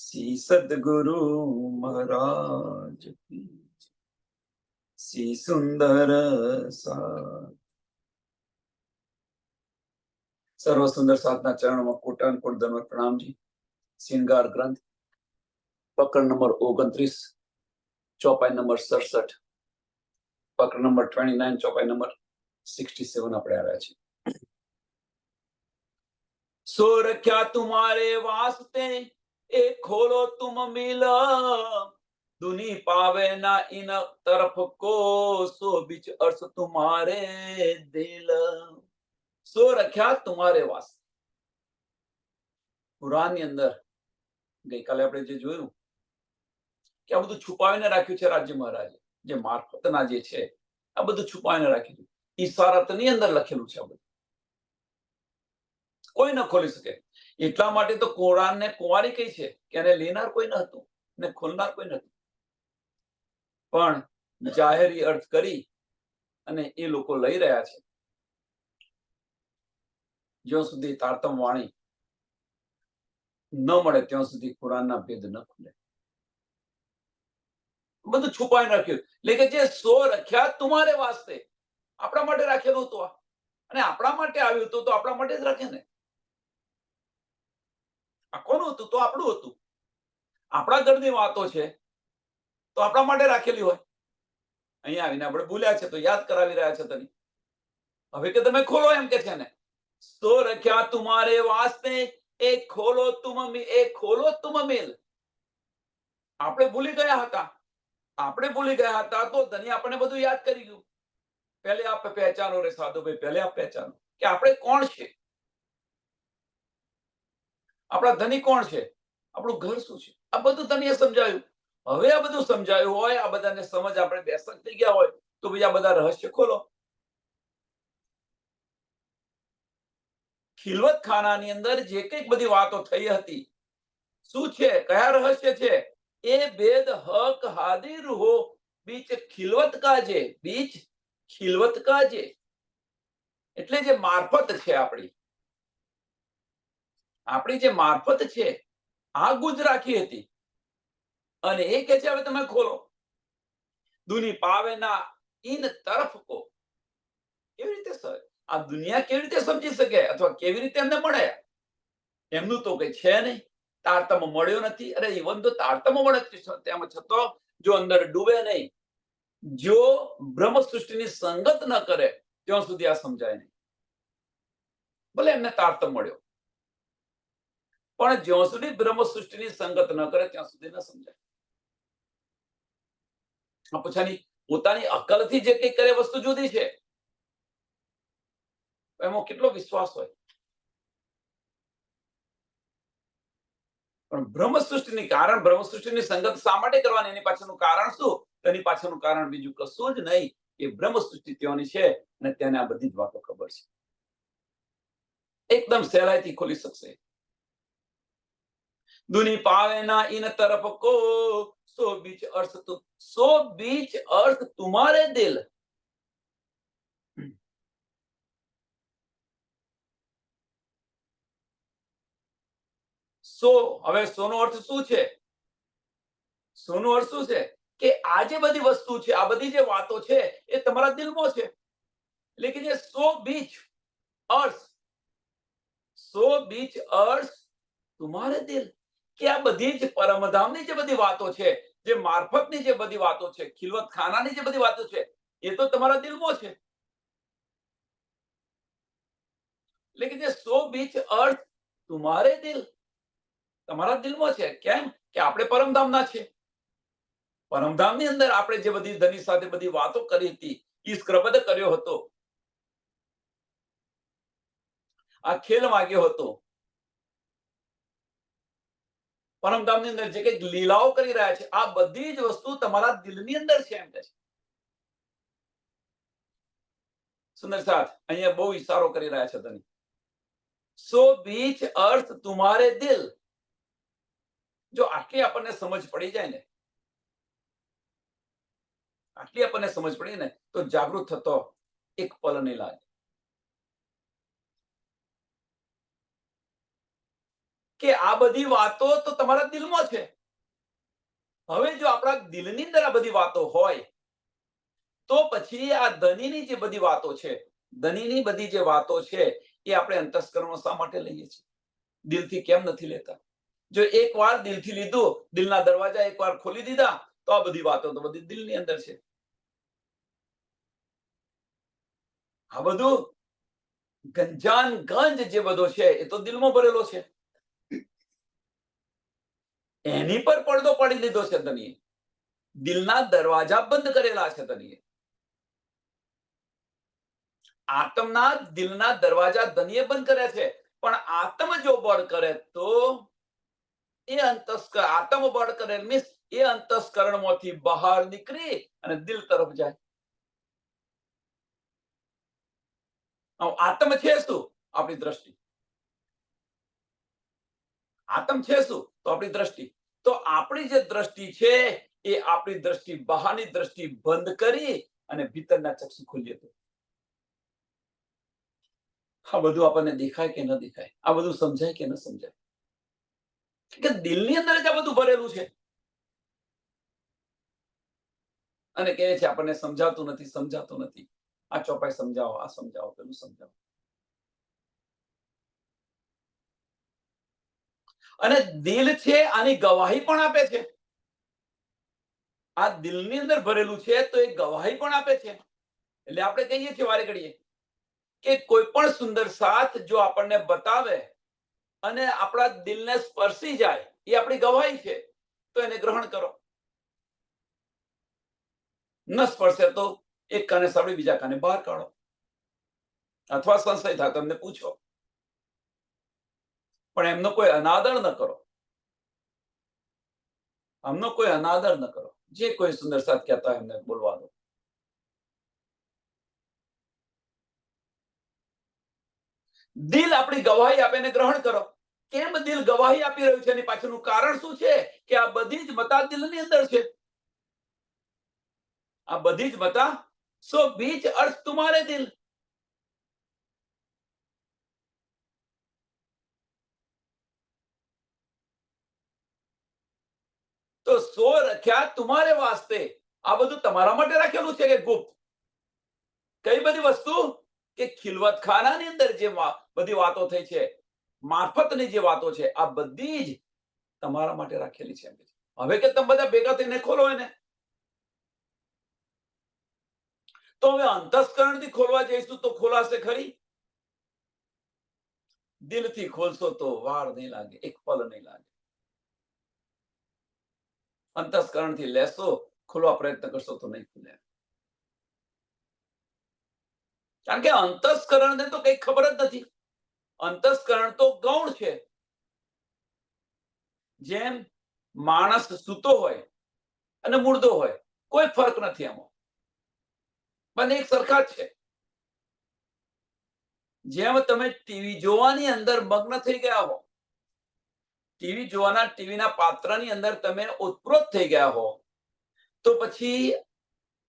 શ્રી સદગુરુ મહારાજ કી જય. શ્રી સુંદર સર્વ સુંદર સાધના ચરણોમાં કોટાન કોટ ધન્યવાદ પ્રણામજી. શ્રૃંગાર ગ્રંથ પકડ નંબર 29, ચોપાઈ નંબર 67, પકડ નંબર 29, ચોપાઈ નંબર 67 આપણે આવ્યા છીએ. સો રખ્યા તુમારે વાસ્તે એ ખોલો તુમ મિલ, दुनी पावे ना इन तरफ को, सो बीच अर्थ तुम्हारे दिल. સો રખ્યા તુમારે વાસ્તે. કુરાનની અંદર ગઈકાલે આપણે જે જોયું કે આ બધું છુપાવીને રાખ્યું છે રાજ્ય મહારાજે, જે મારફતના જે છે આ બધું છુપાવીને રાખ્યું છે. ઈશારતની અંદર લખેલું છે આ બધું, કોઈ ન ખોલી શકે. એટલા માટે તો કુરાનને કુંવારી કહી છે કે એને લેનાર કોઈ ન હતું ને ખોલનાર કોઈ નતું. પણ જાહેરી અર્થ કરી અને એ લોકો લઈ રહ્યા છે. જ્યાં સુધી તારતમ વાણી ન મળે ત્યાં સુધી કુરાનના ભેદ ન ખુલે. બધું છુપાઈ રાખ્યું. એટલે કે જે સો રખ્યા તુમારે વાસ્તે, આપણા માટે રાખેલું હતું, અને આપણા માટે આવ્યું હતું તો આપણા માટે જ રાખે ને. આ કોનું હતું? તો આપણું હતું. આપણા ઘરની વાતો છે તો આપણા માટે રાખેલી હોય. અહીંયા આવીને આપણે ભૂલ્યા છે તો યાદ કરાવી રહ્યા છે તને. હવે કે તમે ખોલો એમ કે છે ને. સો રખ્યા તુમારે વાસ્તે એ ખોલો તુમ મિલ. આપણે ભૂલી ગયા હતા તો ધની આપણે બધું યાદ કરી ગયું. પહેલે આપ પહેચાનો રે સાધુ ભાઈ, પહેલે આપ પહેચાનો કે આપણે કોણ છે, આપણા ધની કોણ છે, આપણું ઘર શું છે. આ બધું ધનીએ સમજાયું. હવે આ બધું સમજાયું હોય, આ બધાને સમજ આપણે બેસક થઈ ગયા હોય તો ભાઈ આ બધા રહસ્ય ખોલો. ખિલવત ખાનાની અંદર જે કંઈક બધી વાતો થઈ હતી, શું છે, કયા રહસ્ય છે, એ ભેદ હક હાદિર હો બીચ ખિલવત કાજે. બીચ ખિલવત કાજે એટલે જે મારફત છે, આપણી જે મારફત છે આ ગુજ રાખી હતી. અને એ કે છે હવે તમે ખોલો. દુની પાવેના ઇન તરફ કો. કેવી રીતે આ દુનિયા કેવી રીતે સમજી શકે અથવા કેવી રીતે એમને મળે? એમનું તો કઈ છે નહીં. તારતમ મળ્યો નથી. અરે ઇવન તો તારતમ મળે તેમ છતાં જો અંદર ડૂબે નહીં, જો બ્રહ્મ સૃષ્ટિની સંગત ન કરે ત્યાં સુધી આ સમજાય નહીં. ભલે એમને તારતમ મળ્યો, પણ જ્યાં સુધી બ્રહ્મ સૃષ્ટિની સંગત ન કરે ત્યાં સુધી ન સમજાય. પોતાની અક્કલથી જે કંઈ કરે વસ્તુ જુદી છે, એમાં કેટલો વિશ્વાસ હોય. પણ બ્રહ્મ સૃષ્ટિની સંગત શા માટે કરવાની? એની પાછળનું કારણ શું? તેની પાછળનું કારણ બીજું કશું જ નહીં. એ બ્રહ્મ સૃષ્ટિ ત્યાંની છે અને તેને આ બધી જ વાતો ખબર છે. એકદમ સહેલાઈથી ખોલી શકશે. દુની પાવેના ઇન તરફ કો, સો બીચ અર્થ તુમારે દિલ. હવે સોનો અર્થ શું છે? સોનો અર્થ શું છે કે આ જે બધી વસ્તુ છે, આ બધી જે વાતો છે એ તમારા દિલમાં છે. એટલે કે જે સો બીચ અર્થ તુમારે દિલ, કે આ બધી જ પરમધામની જે બધી વાતો છે, જે મારફતની જે બધી વાતો છે, ખિલવત ખાનાની જે બધી વાતો છે, એ તો તમારા દિલમાં છે. એટલે કે જે સો બીચ અર્થ તુમારે દિલ, તમારા દિલમાં છે. કેમ કે આપણે પરમધામના છે. પરમધામની અંદર આપણે જે બધી ધની સાથે બધી વાતો કરી હતી, ઈશ્કરબદ કર્યો હતો, આ ખેલ માગ્યો હતો, પરમધામની અંદર જે કંઈક લીલાઓ કરી રહ્યા છે, આ બધી જ વસ્તુ તમારા દિલની અંદર છે એમ કે છે. સુંદર સાથ અહીંયા બહુ ઈશારો કરી રહ્યા છે ધની. સો બીચ અર્થ તુમારે દિલ. જો આટલી આપણને સમજ પડી જાય ને, તો જાગૃત થતો એક પલ નહીં લાગે. કે આ બધી વાતો તો તમારા દિલમાં છે. હવે જો આપણા દિલની અંદર આ બધી વાતો હોય તો પછી આ ધનીની જે બધી વાતો છે, ધનીની બધી જે વાતો છે એ આપણે અંતસ્કરણમાં શા માટે લઈએ છીએ? દિલથી કેમ નથી લેતા? જો એકવાર દિલથી લીધું, દિલના દરવાજા એકવાર ખોલી દીધા, તો આ બધી વાતો તો બધી દિલની અંદર છે. આ બધું ગંજાન ગંજ જે બધો છે એ તો દિલમાં ભરેલો છે. એની પર પડદો પાડી લીધો છે ધનીએ. દિલના દરવાજા બંધ કરેલા છે ધનીએ. આત્મના દિલના દરવાજા ધનીએ બંધ કર્યા છે, પણ આત્મ જો બળ કરે તો એ આત્મ બળ કરે મીન્સ એ અંતસ્કરણમાંથી બહાર નીકળી અને દિલ તરફ જાય. આત્મ છે શું? આપણી દ્રષ્ટિ. આત્મ છે શું? તો આપણી દ્રષ્ટિ. તો આપણી જે દ્રષ્ટિ છે એ આપણી દ્રષ્ટિ બહારની દ્રષ્ટિ બંધ કરી અને ભીતરના ચક્ષુ ખોલીએ તો આ બધું આપણને દેખાય કે ન દેખાય, આ બધું સમજાય કે ન સમજાય, કે દિલની અંદર જ આ બધું ભરેલું છે. અને કહે છે આપણને સમજાતું નથી, સમજાતું નથી. આ ચોપાઈ સમજાવો, આ સમજાવો, પેલું સમજાવો. અને દિલ છે આની ગવાહી પણ આપે છે. આ દિલની અંદર ભરેલું છે તો એ ગવાહી પણ આપે છે. એટલે આપણે કહીએ છીએ વારે ઘડીએ કે કોઈ પણ સુંદર સાથ જો આપણને બતાવે અને આપણા દિલને સ્પર્શી જાય, એ આપણી ગવાહી છે, તો એને ગ્રહણ કરો. ન સ્પર્શે તો એક કાને સાંભળી બીજા કાને બહાર કાઢો, અથવા સંશય થાય તો એમને પૂછો, પણ એમનો કોઈ અનાદર ન કરો. એમનો કોઈ અનાદર ન કરો. જે કોઈ સુંદર સાથ કહેતા હોય એમને બોલવા દો. દિલ આપણી ગવાહી આપે એને ગ્રહણ કરો. કેમ દિલ ગવાહી આપી રહ્યું છે એની પાછળનું કારણ શું છે? કે આ બધી જ મતા દિલની અંદર છે. આ બધી જ મતા સો બીચ अर्थ तुम्हारे दिल. તો સો રખ્યા तुम्हारे वास्ते. આ બધું તમારા માટે રાખેલું છે કે ગુપ્ત? કઈ બધી વસ્તુ? કે ખિલવતખાનાની અંદર જે બધી વાતો થઈ છે, મારફતની જે વાતો છે, આ બધી જ તમારા માટે રાખેલી છે. હવે કે તમે બધા ભેગા થઈને ખોલો એને. તો હવે અંતસ્કરણથી ખોલવા જઈશું તો ખોલાશે ખરી? દિલથી ખોલશો તો વાર નહીં લાગે, એક પલ નહીં લાગે. અંતસ્કરણથી લેશો, ખોલવા પ્રયત્ન કરશો તો નહીં ખુલે. કારણ કે અંતસ્કરણને તો કઈ ખબર જ નથી. અંતસ્કરણ તો ગૌણ છે. જેમ માણસ સૂતો હોય અને મુર્દો હોય, કોઈ ફરક નથી આમાં. બંને એક સરખા જ છે. જેમ તમે ટીવી જોવાની અંદર મગ્ન થઈ ગયા હો, ટીવી જોવાના ટીવીના પાત્રની અંદર તમે ઓતપ્રોત થઈ ગયા હો, તો પછી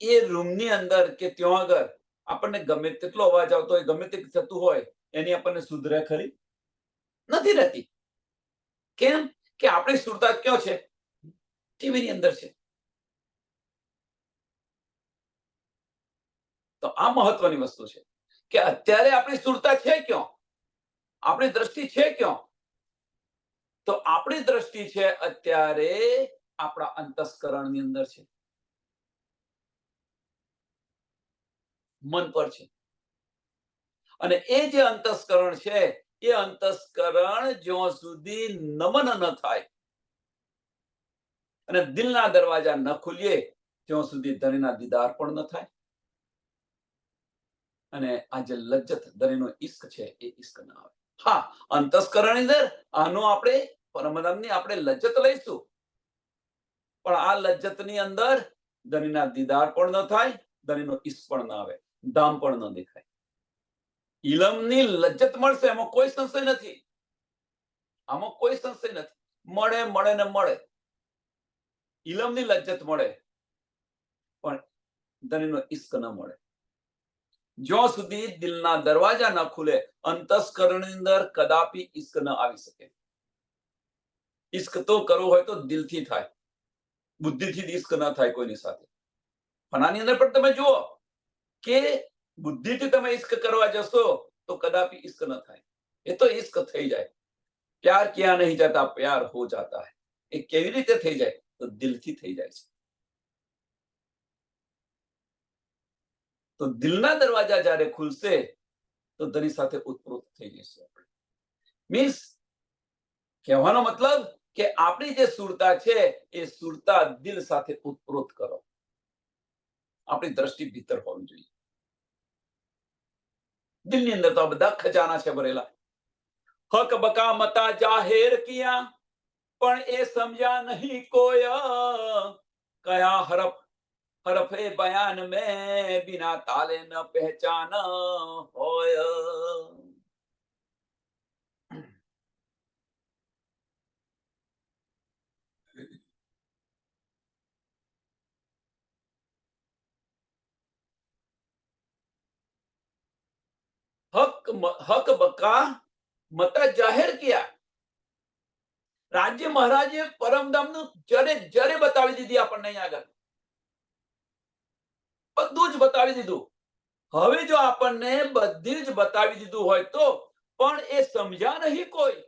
એ રૂમની અંદર કે ત્યાં આગળ આપણને ગમે તેટલો અવાજ આવતો હોય, ગમે તે થતું હોય, એની આપણને સુધરે ખરી? નથી રહેતી. કેમ? કે આપણી સુરતા ક્યાં છે? ટીવીની અંદર છે. તો આ મહત્વની વસ્તુ છે કે અત્યારે આપણી સુરતા છે ક્યાં? આપણી દ્રષ્ટિ છે ક્યાં? તો આપણી દ્રષ્ટિ છે અત્યારે આપણા અંતસ્કરણની અંદર છે, મન પર છે. અને એ જે અંતસ્કરણ છે, એ અંતસ્કરણ જ્યાં સુધી નમન ન થાય અને દિલના દરવાજા ન ખુલીએ ત્યાં સુધી ધણીના દીદાર પણ ન થાય. અને આ જે લજ્જત ધણીનો ઈશ્ક છે એ ઈશ્ક ના આવે. હા, અંતસ્કરણ અંદર આનો આપણે પરમધામની આપણે લજ્જત લઈશું, પણ આ લજ્જતની અંદર ધણીના દીદાર પણ ન થાય, ધણીનો ઈશ્ક પણ ના આવે, ધામ પણ ન દેખાય. ઇલમની લજ્જત મળશે, એમાં કોઈ સંશય નથી. આમાં કોઈ સંશય નથી. મળે મળે ને મળે. ઇલમની લજ્જત મળે, પણ ધણીનો ઈશ્ક ન મળે. જ્યાં સુધી દિલના દરવાજા ન ખુલે, અંતસ્કરણની અંદર કદાપી ઈશ્ક ન આવી શકે. ઈશ્ક તો કરવો હોય તો દિલથી થાય, બુદ્ધિથી ઈશ્ક ના થાય કોઈની સાથે. પણ આની અંદર પણ તમે જુઓ કે બુદ્ધિથી તમે ઈશ્ક કરવા જશો તો કદાપી ઈશ્ક ન થાય. એ તો ઈશ્ક થઈ જાય. પ્યાર ક્યાં નહીં જાતા, પ્યાર હો જાતા હૈ. એ કેવી રીતે થઈ જાય? તો દિલથી થઈ જાય છે. તો દિલના દરવાજા જ્યારે ખુલશે તો તેની સાથે ઉત્પ્રોત થઈ જશે. મીન્સ કહેવાનો મતલબ કે આપણી જે સુરતા છે એ સુરતા દિલ સાથે ઉત્પ્રોત કરો. આપણી દ્રષ્ટિ ભીતર હોવી જોઈએ. દિલની અંદર તો આ બધા ખજાના છે ભરેલા. હક બકા મતા જાહેર કિયા પણ એ સમજ્યા નહીં કોઈ, કયા હરફ હરફે બયાન મેં બિના તાલે ન પહેચાન હોય. હક બકા મતા જાહેર કિયા. રાજ્ય મહારાજે પરમધામનું જરે બતાવી દીધી આપણને અહીંયા આગળ. બધું જ બતાવી દીધું. હવે જો આપણને બધી જ બતાવી દીધું હોય તો પણ એ સમજ્યા નહીં કોઈ,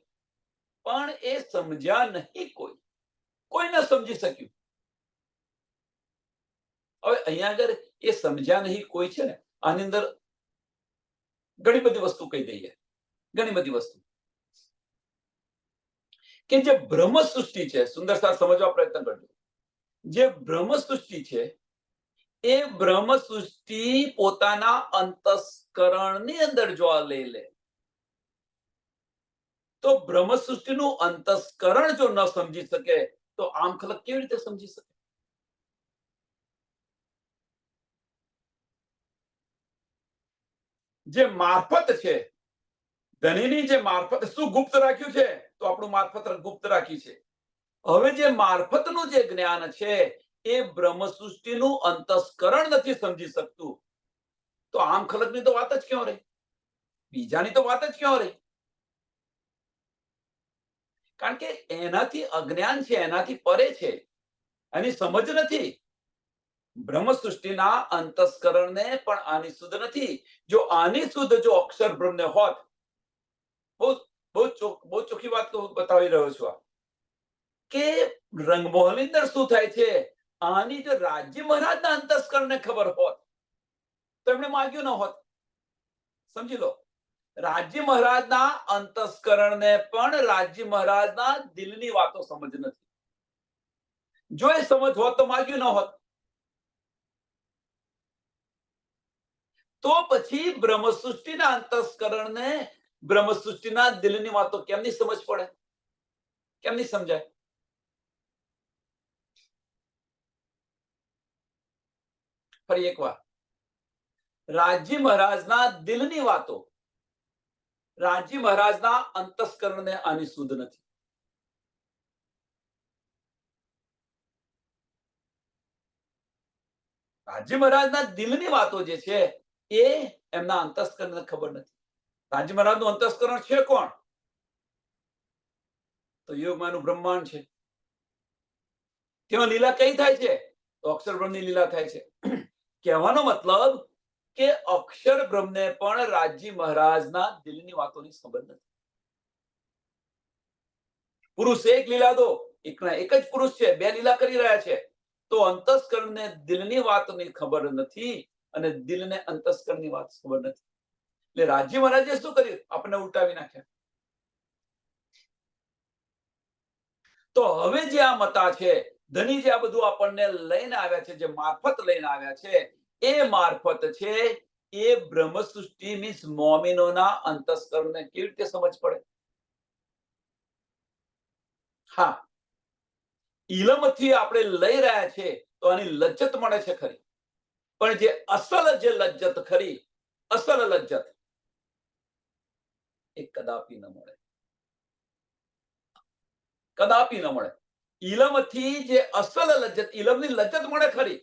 પણ એ સમજ્યા નહીં કોઈ ન સમજી શક્યું. હવે અહીંયા આગળ એ સમજ્યા નહીં કોઈ છે ને, આની અંદર ઘણી બધી વસ્તુ કહી દઈએ. ઘણી બધી વસ્તુ કે જે બ્રહ્મ સૃષ્ટિ છે, સુંદરતા સમજવા પ્રયત્ન કરજો. જે બ્રહ્મ સૃષ્ટિ છે એ બ્રહ્મ સૃષ્ટિ પોતાના અંતસ્કરણની અંદર જો આ લઈ લે તો બ્રહ્મ સૃષ્ટિનું અંતસ્કરણ જો ન સમજી શકે તો આમ ખલક કેવી રીતે સમજી શકે? જે મારફત છે, ધણીની જે મારફત, શું ગુપ્ત રાખ્યું છે? તો આપણું મારફત ગુપ્ત રાખી છે. હવે જે મારફતનું જે જ્ઞાન છે એ બ્રહ્મ સૃષ્ટિનું અંતસ્કરણ નથી સમજી શકતું, તો આમ ખલકની તો વાત જ ક્યાં રહી? બીજાની તો વાત જ ક્યાં રહી? કારણ કે એનાથી અજ્ઞાન છે, એનાથી પરે છે, એની સમજ નથી. બ્રહ્મ સૃષ્ટિના અંતસ્કરણને પણ આની સુધ નથી. જો આની સુધ જો અક્ષર બ્રહ્મને હોત, બહુ ચોખ્ખી વાત બતાવી રહ્યો છું કે રંગમહોલની અંદર શું થાય છે, આની જો રાજ્ય મહારાજના અંતસ્કરણને ખબર હોત તો એમણે માગ્યું ન હોત. સમજી લો, રાજ્ય મહારાજના અંતસ્કરણને પણ રાજ્ય મહારાજના દિલની વાતો સમજ નથી. જો એ સમજ હોત તો માગ્યું ન હોત. તો પછી બ્રહ્મ સૃષ્ટિના અંતસ્કરણને બ્રહ્મ સૃષ્ટિના દિલની વાતો કેમની સમજ પડે? કેમની સમજાય? ફરી એકવાર, રાજ્ય મહારાજના દિલની વાતો રાજ્ય મહારાજના અંતસ્કરણને આની સુધ નથી. રાજ્ય મહારાજના દિલની વાતો જે છે એ એમના અંતસ્કરણને ખબર નથી. રાજ્ય મહારાજનું અંતસ્કરણ છે કોણ? તો યોગમાનું બ્રહ્માંડ છે. તેમાં લીલા કઈ થાય છે? તો અક્ષર બ્રહ્મની લીલા થાય છે. કહેવાનો મતલબ કે અક્ષર બ્રહ્મને પણ રાજ્ય મહારાજના દિલની વાતોની ખબર નથી. પુરુષ એક લીલા દો, એકના એક જ પુરુષ છે, બે લીલા કરી રહ્યા છે, તો અંતસ્કરણને દિલની વાતની ખબર નથી અને દિલને અંતસ્કરણની વાત ખબર નથી. એટલે રાજ્ય મહારાજે શું કર્યું? આપણને ઉલટાવી નાખ્યા. તો હવે જે આ મતા છે, ધની જે આ બધું આપણને લઈને આવ્યા છે, જે મારફત લઈને આવ્યા છે, એ મારફત છે એ બ્રહ્મ સૃષ્ટિ મીન્સ મોમિનોના અંતસ્કરણને કેવી રીતે સમજ પડે? હા, ઇલમથી આપણે લઈ રહ્યા છે તો આની લજ્જત મળે છે ખરી, પણ જે અસલ જે લજ્જત ખરી, અસલ લજ્જત એ કદાપી ન મળે. કદાપી ન મળે. ઇલમથી જે અસલ લજ્જત, ઇલમની લજ્જત મળે ખરી,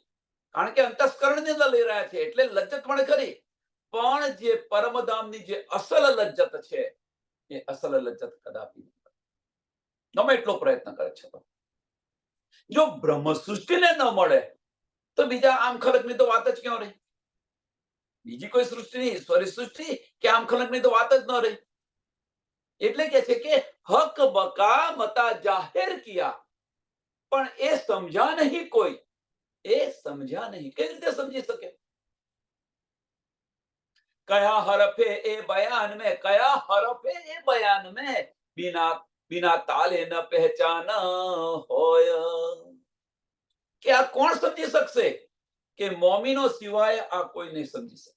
કારણ કે અંતસ્કરણની અંદર લઈ રહ્યા છે એટલે લજ્જત મળે ખરી, પણ જે પરમધામની જે અસલ લજ્જત છે એ અસલ લજ્જત કદાપી. ગમે એટલો પ્રયત્ન કરે છે. જો બ્રહ્મ સૃષ્ટિને ન મળે તો બીજા આમ ખલકની તો વાત જ ક્યાં રહી? બીજી કોઈ સૃષ્ટિ નહીં, ઈશ્વરી સૃષ્ટિ કે આમ ખલકની તો વાત જ ન રહી. એટલે કે છે કે હક બકા મતા જાહેર કિયા, પણ એ સમજા નહીં કોઈ, એ સમજ્યા નહીં. કેવી રીતે સમજી શકે? કયા હરફે એ બયાન में, કયા હરફે એ બયાન में बिना बिना ताले न पहचान હોય. કે આ કોણ સમજી શકશે? કે મોમીનો સિવાય આ કોઈ નહીં સમજી શકે.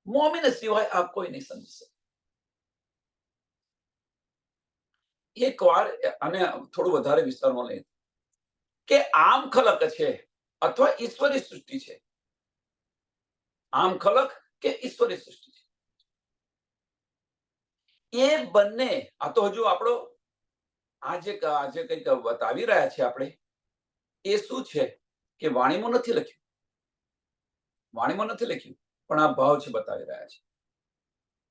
મોમીન સિવાય આ કોઈ નહીં સમજી શકે. એક વાર અને થોડું વધારે વિસ્તારમાં લઈએ કે આમ ખલક છે અથવા ઈશ્વરી સૃષ્ટિ છે. આમ ખલક કે ઈશ્વરી સૃષ્ટિ છે, એ બંને આ તો હજુ આપણો આજે કંઈક બતાવી રહ્યા છે આપણે, એ શું છે કે વાણીમાં નથી લખ્યું. વાણીમાં નથી લખ્યું, પણ આ ભાવ છે બતાવી રહ્યા છે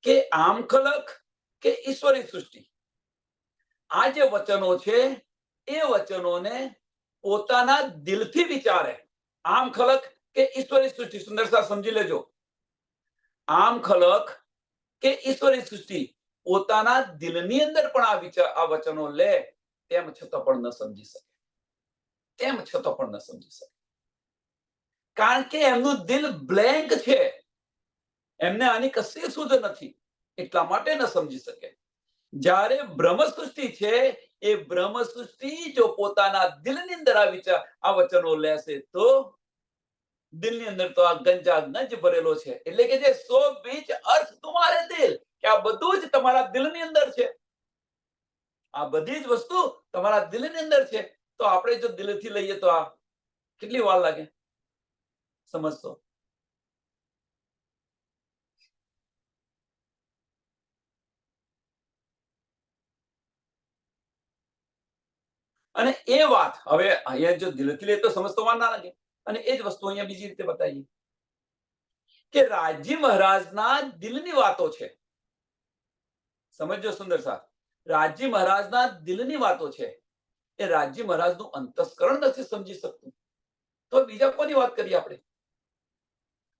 કે આમ ખલક કે ઈશ્વરી સૃષ્ટિ. આ જે વચનો છે એ વચનોને પોતાના દિલથી વિચારે. આમ ખલક કે ઈશ્વરી સૃષ્ટિ, સુંદર સા સમજી લેજો. આમ ખલક કે ઈશ્વરી સૃષ્ટિ પોતાના દિલની અંદર પણ આ વિચાર, આ વચનો લે, તેમ છતાં પણ ન સમજી શકે. તેમ છતાં પણ ન સમજી શકે. કારણ કે એમનું દિલ બ્લેન્ક છે. એમને આની કશી સુધ નથી, એટલા માટે ન સમજી શકે. જ્યારે બ્રહ્મ સૃષ્ટિ છે, એ બ્રહ્મ સૃષ્ટિ જો પોતાના દિલની અંદર આ વિચાર, આ વચનો લેશે તો દિલની અંદર તો આ ગંજ ભરેલો છે. એટલે કે જે સો બીજ અર્થ તમારે દિલ, કે આ બધું જ તમારા દિલની અંદર છે. આ બધી જ વસ્તુ તમારા દિલની અંદર છે. તો આપણે જો દિલથી લઈએ તો આ કેટલી વાર લાગે સમજતો? અને એ વાત હવે અહીંયા જો દિલથી લે તો સમજતો વાર ના લાગે. અને એ જ વસ્તુ અહીંયા બીજી રીતે બતાવીએ કે રાજી મહારાજના દિલની વાતો છે. સમજો સુંદર સાથ, રાજી મહારાજના દિલની વાતો છે. એ રાજી મહારાજનું અંતસ્કરણ નથી સમજી શકતું, તો બીજા કોની વાત કરીએ આપણે?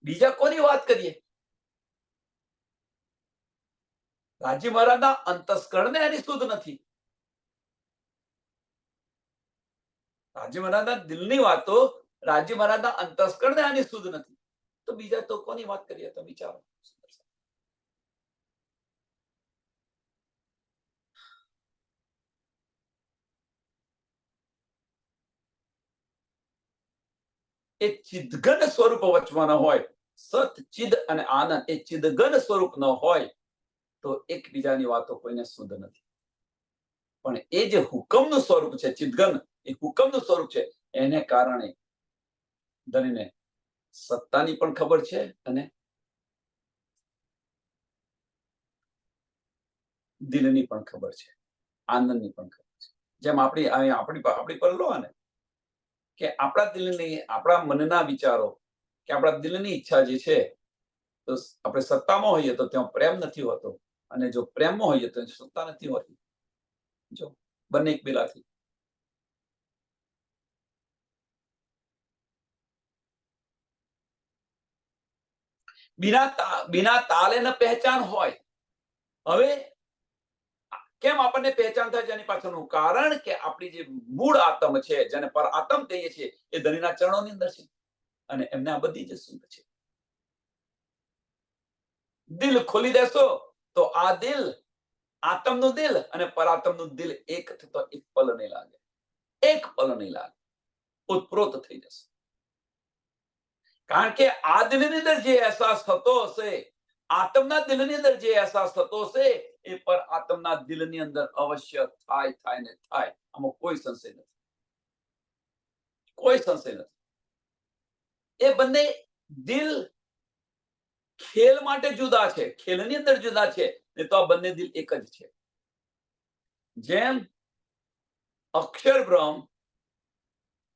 બીજા કોની વાત કરીએ? રાજી મહારાજના અંતસ્કરણને એની સુધ નથી. રાજી મહારાજના દિલની વાતો, રાજી મહારાજના અંતસ્કરણને આની સુધ નથી, તો બીજા તો કોની વાત કરીએ? તો વિચારો. એ ચિદઘન સ્વરૂપ વચમાં હોય, સત ચિદ અને આનંદ એ ચિદઘન સ્વરૂપ ન હોય તો એકબીજાની વાતો કોઈને શુદ્ધ નથી. પણ એ જે હુકમનું સ્વરૂપ છે, ચિદઘન, એ હુકમનું સ્વરૂપ છે. એને કારણે ધણીને સત્તાની પણ ખબર છે અને દિલની પણ ખબર છે, આનંદની પણ ખબર છે. જેમ આપણી પર લો ને કે આપણા દિલની, આપણા મનના વિચારો કે આપણા દિલની ઈચ્છા જે છે, તો આપણે સત્તામાં હોઈએ તો ત્યાં પ્રેમ નથી હોતો, અને જો પ્રેમમાં હોઈએ તો સત્તા નથી હોતી. જો બંને એક પેલાથી. બિના તાલે ન પહેચાન હોય. હવે કેમ આપણને પહેચાન થાય છે? એની પાછળનું કારણ કે આપણી જે મૂળ આત્મ છે, જેને પર આત્મ કહીએ છીએ, એ ધણીના ચરણોની અંદર છે. અને એમને આ બધી જ શુદ્ધ છે. દિલ ખોલી દેશો તો આ દિલ, આત્મનું દિલ અને પરાત્મનું દિલ એક થતો એક પલ નહીં લાગે. એક પલ નહીં લાગે. ઉત્પ્રોત થઈ જશે. કારણ કે આ દિલની અંદર જે અહેસાસ થતો હશે, આત્મના દિલની અંદર જે અહેસાસ થતો હશે, એ પર આત્મના દિલની અંદર અવશ્ય થાય ને થાય. આમાં કોઈ સંશય નથી. કોઈ સંશય નથી. એ બંને દિલ ખેલ માટે જુદા છે, ખેલની અંદર જુદા છે, ને તો આ બંને દિલ એક જ છે. જેમ અક્ષર બ્રહ્મ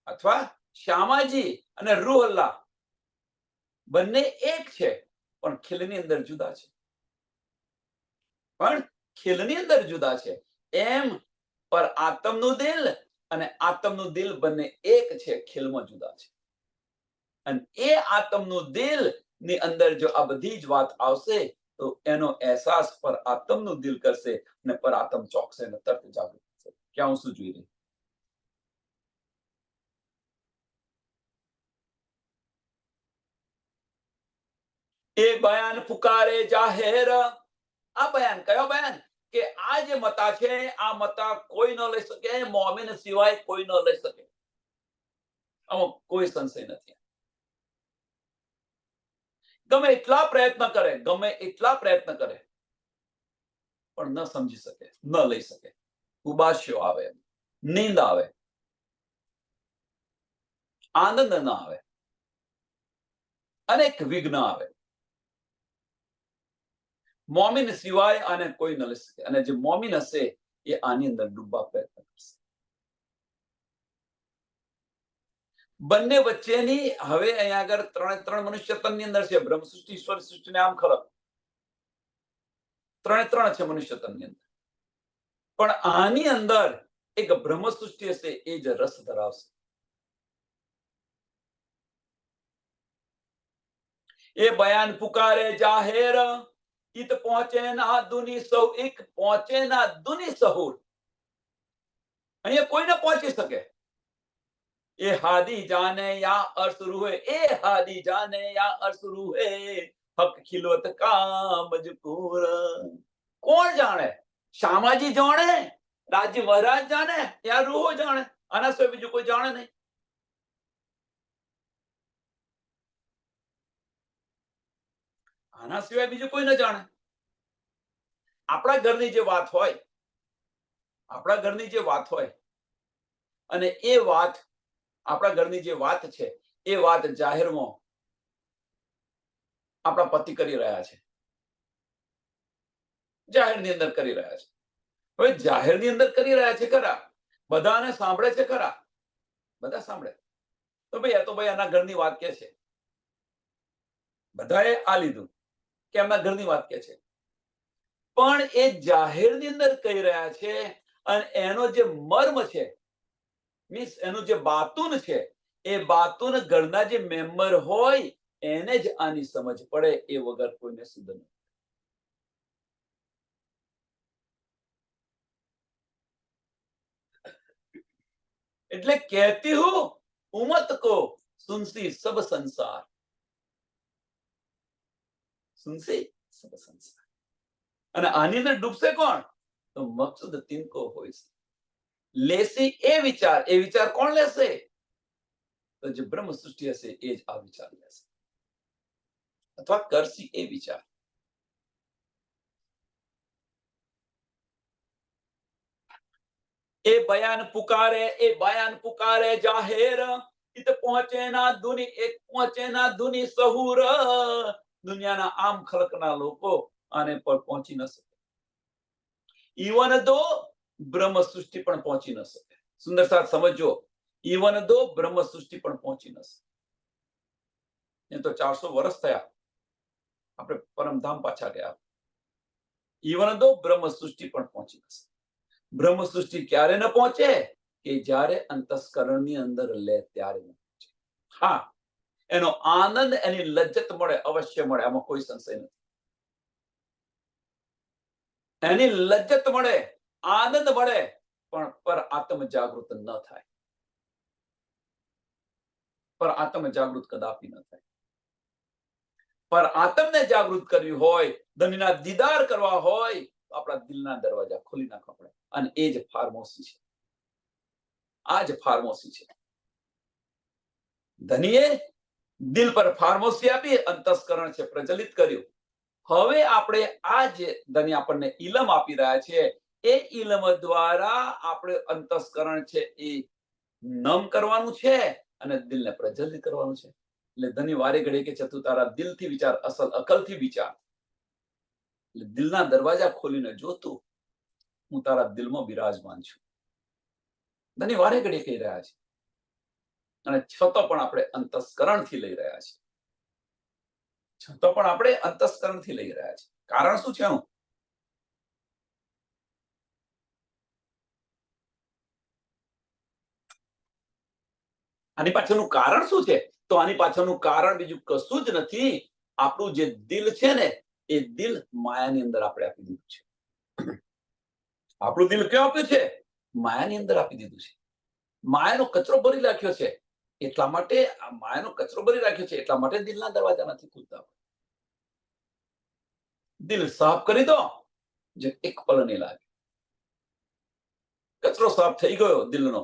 અથવા શ્યામાજી અને રૂહ અલ્લાહ બંને એક છે, પણ ખેલની અંદર જુદા છે. પણ ખેલની અંદર જુદા છે. એમ પર આત્મનું દિલ અને આત્મનું દિલ બંને એક છે, ખેલમાં જુદા છે. અને એ આત્મનું દિલ ની અંદર જો આ બધી જ વાત આવશે તો એનો અહેસાસ પર આત્મનું દિલ કરશે અને પર આત્મ ચોકશે અને તરત જાગૃત થશે કે હું શું જોઈ રહી. એ બયાન પુકારે જાહેર. આ બયાન કયો બયાન? કે આ જે મતા છે આ મતા કોઈ ન લઈ શકે, મોમીન સિવાય કોઈ ન લઈ શકે. આમાં કોઈ સંશય નથી. ગમે એટલા પ્રયત્ન કરે, ગમે એટલા પ્રયત્ન કરે પણ ન સમજી શકે, ન લઈ શકે. ઉબાસ્યો આવે, નીંદ આવે, આનંદ ન આવે, અનેક વિઘ્ન આવે. મોમીન સિવાય આને કોઈ ન લઈ શકે. અને જે મોમીન હશે એ આની અંદર ડૂબવા પ્રયત્ન કરશે. બંને વચ્ચેની હવે અહીંયા આગળ ત્રણ મનુષ્ય તનની અંદર છે. બ્રહ્મ સૃષ્ટિ, ઈશ્વર સૃષ્ટિ ને આમ ખલક ત્રણ છે મનુષ્ય તનની અંદર. પણ આની અંદર એક બ્રહ્મ સૃષ્ટિ હશે એ જ રસ ધરાવશે. એ બયાન પુકારે જાહેર, ઈત પહોંચે ના દુની સૌ, એક પહોંચે ના દુની સહુર. અહીંયા કોઈ ન પહોંચી શકે. એ હાદી જાને યા અર્શ રૂહે, એ હાદી જાને યા અર્શ રૂહે, હક ખિલવત કા મજકૂર. કોણ જાણે? શામાજી જાણે, રાજ્ય મહારાજ જાણે, યા રૂહો જાણે. આના સિવાય બીજું કોઈ જાણે નહીં. આના સિવાય બીજું કોઈ ન જાણે. આપણા ઘરની જે વાત હોય, આપણા ઘરની જે વાત હોય અને એ વાત, આપણા ઘરની જે વાત છે એ વાત જાહેરમાં આપણા પતિ કરી રહ્યા છે, જાહેરની અંદર કરી રહ્યા છે. હવે જાહેરની અંદર કરી રહ્યા છે ખરા, બધાને સાંભળે છે ખરા, બધા સાંભળે. તો ભાઈ આ તો ભાઈ આના ઘરની વાત કે છે, બધાએ આ લીધું કે એમના ઘરની વાત કે છે. પણ એ જાહેરની અંદર કહી રહ્યા છે અને એનો જે મર્મ છે, મીન્સ એનું જે બાતુન છે, એ બાતુન ઘરના જે મેમ્બર હોય એને જ આની સમજ પડે, એ વગર કોઈને સુધ નહીં. એટલે કહેતી હું ઉમત કો સુનસી સબ સંસાર, સુનસી સબ સંસાર. અને આની અંદર ડૂબશે કોણ? તો મકસદ તિનકો હોય છે. લેસી એ વિચાર કોણ લેશે? તો જે બ્રહ્મ સૃષ્ટિ હશે એ જ આ વિચાર લેશે, અથવા કરસી એ વિચાર. એ બયાન પુકારે જાહેર, ઈત પહોંચે ના દુની, એક પહોંચે ના દુની સહુર. દુનિયાના આમ ખલકના લોકો આને પર પહોંચી ન શકે. ઈવન દો બ્રહ્મ સૃષ્ટિ પણ પહોંચી ન શકે. સુંદર સાથ સમજો, ઈવન દો બ્રહ્મ સૃષ્ટિ પણ પહોંચી ન શકે. એ તો 400 વર્ષ થયા આપણે પરમધામ પાછા ગયા. ઈવન દો બ્રહ્મ સૃષ્ટિ પણ પહોંચી ન શકે. બ્રહ્મ સૃષ્ટિ ક્યારે ન પહોંચે? કે જ્યારે અંતસ્કરણની અંદર લે ત્યારે ન પહોંચે. હા, એનો આનંદ, એની લજ્જત મળે, અવશ્ય મળે, આમાં કોઈ સંશય નથી. એની લજ્જત મળે, આનંદ મળે, પણ પર આત્મ જાગૃત ન થાય. પર આત્મ જાગૃત કદાપી ન થાય. પર આત્મને જાગૃત કરવી હોય, ધનના દીદાર કરવા હોય, આપણા દિલના દરવાજા ખોલી નાખવા પડે. અને એ જ ફાર્મોસી છે. આ જ ફાર્મોસી છે. ધનીએ દિલ પર ફાર્મોસી આપી, અંતસ્કરણ છે પ્રજ્વલિત કર્યું. હવે આપણે આ જે ધની આપણને ઇલમ આપી રહ્યા છે, એ ઇલમ દ્વારા આપણે અંતસ્કરણ છે એ નમ કરવાનું છે અને દિલને પ્રજ્વલિત કરવાનું છે. એટલે ધની વારે ઘડીએ કે છે તું તારા દિલથી વિચાર, અસલ અકલથી વિચાર. એટલે દિલના દરવાજા ખોલીને જોતું, હું તારા દિલમાં બિરાજમાન છું. ધની વારે ઘડીએ કહી રહ્યા છે. અને છતાં પણ આપણે અંતસ્કરણથી લઈ રહ્યા છીએ. છતાં પણ આપણે અંતસ્કરણથી લઈ રહ્યા છીએ. કારણ શું છે? આની પાછળનું કારણ શું છે? તો આની પાછળનું કારણ બીજું કશું જ નથી. આપણું જે દિલ છે ને, એ દિલ માયાની અંદર આપણે આપી દીધું છે. આપણું દિલ ક્યાં આપ્યું છે? માયાની અંદર આપી દીધું છે. માયાનો કચરો ભરી રાખ્યો છે. એટલા માટે આ માયાનો કચરો ભરી રાખ્યો છે, એટલા માટે દિલના દરવાજા નથી ખુલતા. દિલ સાફ કરી દો, જે એક પલ નહીં લાગે. કચરો સાફ થઈ ગયો દિલનો,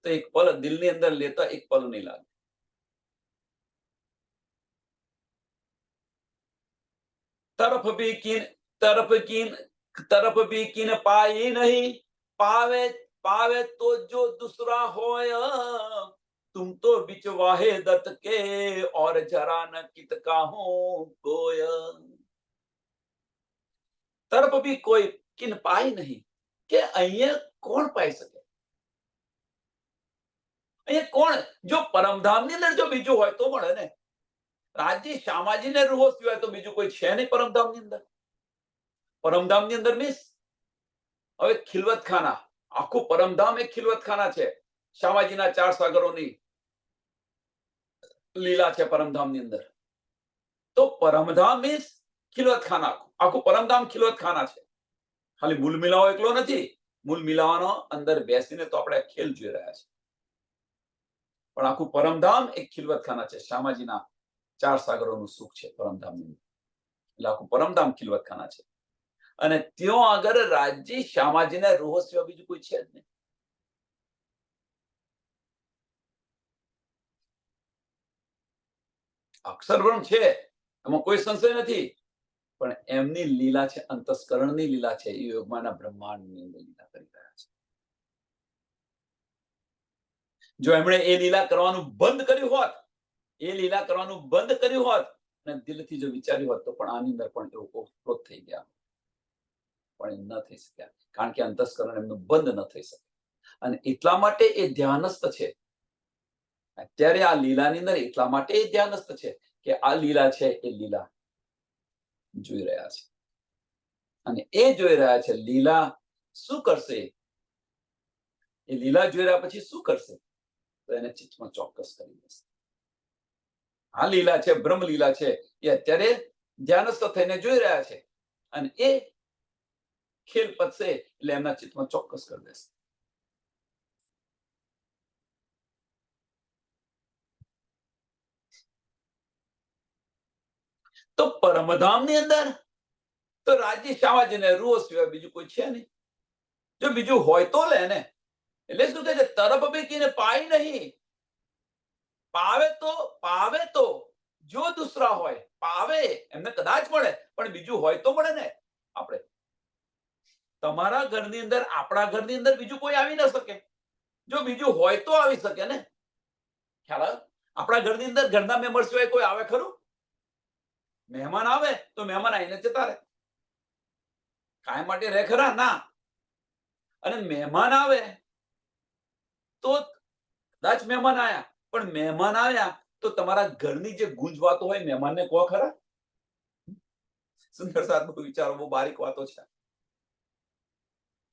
તો એક પલ દિલની અંદર લેતા એક પલ નહીં લાગે. तरफ भी कीन पाई नहीं, पावे पावे तो जो दूसरा होया, तुम तो बिच वाहे दत्त के और जरा न कित काहू कोया. तरफ भी कोई किन पाई नहीं, કે અહીંયા કોણ પાઈ શકે? અહીંયા કોણ? જો પરમધામની અંદર જો બીજું હોય તો મળે ને. રાજજી શામાજીને રૂહો સિવાય તો બીજું કોઈ છે નહીં પરમધામની અંદર. પરમધામની અંદર મીન્સ હવે ખિલવતખાના, આખું પરમધામ એક ખિલવતખાના છે. શામાજીના 4 સાગરોની લીલા છે પરમધામની અંદર. તો પરમધામ મીન્સ ખિલવતખાના, આખું પરમધામ ખિલવતખાના છે. ખાલી મૂલ મિલાવો એકલો નથી. મૂલ મિલાવાનો અંદર બેસીને તો આપણે ખેલ જોઈ રહ્યા છે. પણ આખું પરમધામ એક ખિલવતખાના છે. શામાજીના 4 સાગરોનું સુખ છે પરમધામની અંદર. એટલે આખું પરમધામ ખિલવતખાના છે. અને ત્યાં આગળ રાજજી શામાજીના રૂહો સિવાય બીજું કોઈ છે જ નહીં. અક્ષરબ્રહ્મ છે, એમાં કોઈ સંશય નથી. પણ એમની લીલા છે, અંતસ્કરણની લીલા છે, એ યોગમાના બ્રહ્માંડની અંદર લીલા કરી રહ્યા છે. જો એમણે એ લીલા કરવાનું બંધ કર્યું હોત, અને દિલથી જો વિચાર્યું હોત, તો પણ આની અંદર પણ એવો ઓતપ્રોત થઈ ગયા. પણ ન થઈ શક્યા, કારણ કે અંતસ્કરણ એમનું બંધ ન થઈ શકે. અને એટલા માટે એ ધ્યાનસ્થ છે. અત્યારે આ લીલાની અંદર એટલા માટે એ ધ્યાનસ્થ છે કે આ લીલા છે, એ લીલા જોઈ રહ્યા છે. અને એ જોઈ રહ્યા છે લીલા શું કરશે? એ લીલા જોઈ રહ્યા પછી શું કરશે? તો એને ચિત્તમાં ચોક્કસ કરી દેશે. આ લીલા છે, બ્રહ્મ લીલા છે, એ અત્યારે ધ્યાનસ્થ થઈને જોઈ રહ્યા છે. અને એ ખેલ પતશે એટલે એમના ચિત્તમાં ચોક્કસ કરી દેશે. તો પરમધામની અંદર તો રાજજી શામાજીને રૂહો સિવાય બીજું કોઈ છે નહીં. જો બીજું હોય તો લે ને. એટલે શું કહે છે? તરફ બી કીને પાઈ નહીં, પાવે તો જો દૂસરા હોય, પાવે એમને કદાચ મળે, પણ બીજું હોય તો મળે ને. આપણે તમારા ઘરની અંદર, આપણા ઘરની અંદર બીજું કોઈ આવી ન શકે. જો બીજું હોય તો આવી શકે ને. ખ્યાલ આવે? આપણા ઘરની અંદર ઘરના મેમ્બર સિવાય કોઈ આવે ખરું? મહેમાન આવે તો મહેમાન આવીને જતા રહે, કાયમ માટે રહે ખરા? ના. અને મહેમાન આવે તો કદાચ મહેમાન આવ્યા, પણ મહેમાન આવ્યા તો તમારા ઘરની જે ગુંજ વાતો હોય મહેમાનને કહો ખરા? સુંદર સાહેબ, વિચારો, બહુ બારીક વાતો છે.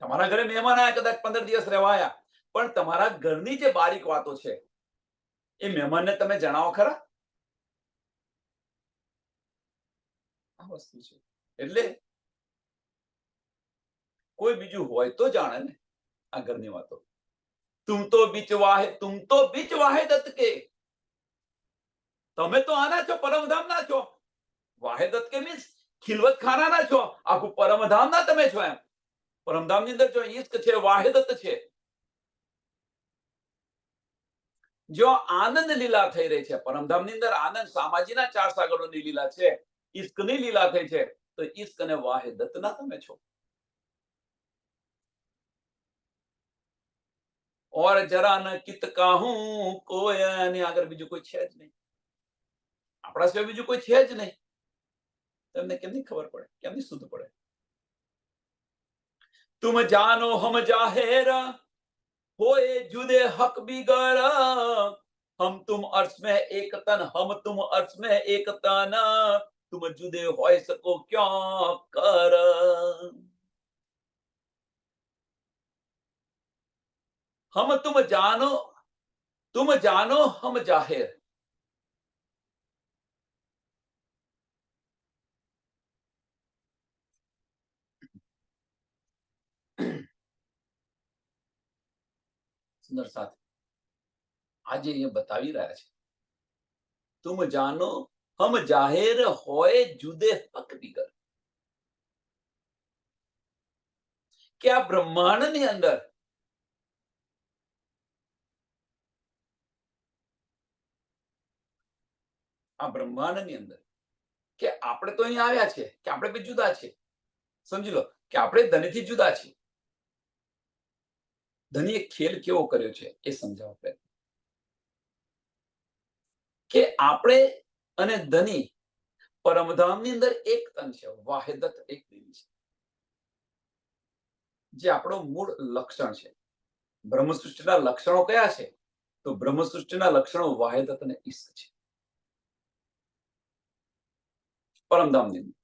તમારા ઘરે મહેમાન આવ્યા, કદાચ 15 દિવસ રહેવા આવ્યા, પણ તમારા ઘરની જે બારીક વાતો છે એ મહેમાનને તમે જણાવો ખરા? આ વસ્તુ છે. એટલે કોઈ બીજું હોય તો જાણે ને આ ઘરની વાતો. તુમ તો બીચ વાહે દત્ત કે. તમે તો આના છો, પરમધામના છો. વાહે દત્ત કે મીન્સ ખિલવત ખાનાના છો. આખું પરમધામના તમે છો. એમ પરમધામની અંદર જો ઈશ્ક છે, વાહિદત છે. જો આનંદ લીલા થઈ રહી છે પરમધામની અંદર, આનંદ શામાજીના 4 સાગરોની લીલા છે, ઈશ્કની લીલા થઈ છે, તો ઈશ્ક અને વાહિદતના તમે છો. ઓર જરા ન કિત કાહું કોઈ, અને આગળ બીજું કોઈ છે જ નહીં. આપણા સિવાય બીજું કોઈ છે જ નહીં. તમને કેમની ખબર પડે? કેમની શુદ્ધ પડે? तुम जानो हम जाहिर होए जुदे हक बिगर, हम तुम अर्श में एक तन, हम तुम अर्श में एक तन, तुम जुदे होए सको क्यों कर. हम तुम जानो, तुम जानो हम जाहिर. સુંદર સાથ આજે અહીંયા બતાવી રહ્યા છે, तुम जानो हम जाहिर होए जुदे हक बिगर. કે આ બ્રહ્માંડની અંદર કે આપણે તો અહીં આવ્યા છે કે આપણે બી જુદા છે. સમજી લો કે આપણે ધનથી જુદા છીએ. ધનીએ ખેલ કેવો કર્યો છે એ સમજાવો પ્રયત્ન કે આપણે અને ધની પરમધામની અંદર એક તન છે, વાહિદત એક દિલ છે, જે આપણો મૂળ લક્ષણ છે. બ્રહ્મસૃષ્ટિના લક્ષણો કયા છે? તો બ્રહ્મસૃષ્ટિના લક્ષણો વાહિદત અને ઈશ્ક છે. પરમધામની અંદર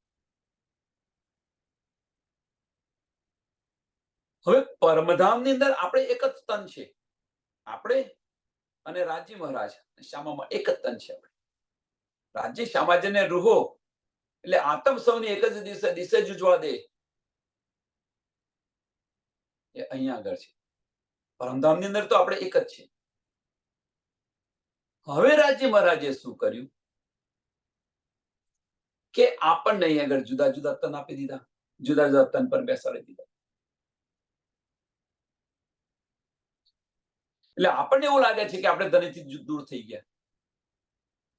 હવે પરમધામની અંદર આપણે એક જ તન છે. આપણે અને રાજી મહારાજ શ્યામામાં એક જ તન છે. રાજી શ્યામાજીને રૂહો એટલે આતમ સૌની એક જ દિશે જુજવા દે એ અહીંયા આગળ છે. પરમધામની અંદર તો આપણે એક જ છે. હવે રાજી મહારાજે શું કર્યું કે આપણને અહીં આગળ જુદા જુદા તન આપી દીધા, જુદા જુદા તન પર બેસાડી દીધા. એટલે આપણને એવું લાગે છે કે આપણે ધનથી દૂર થઈ ગયા.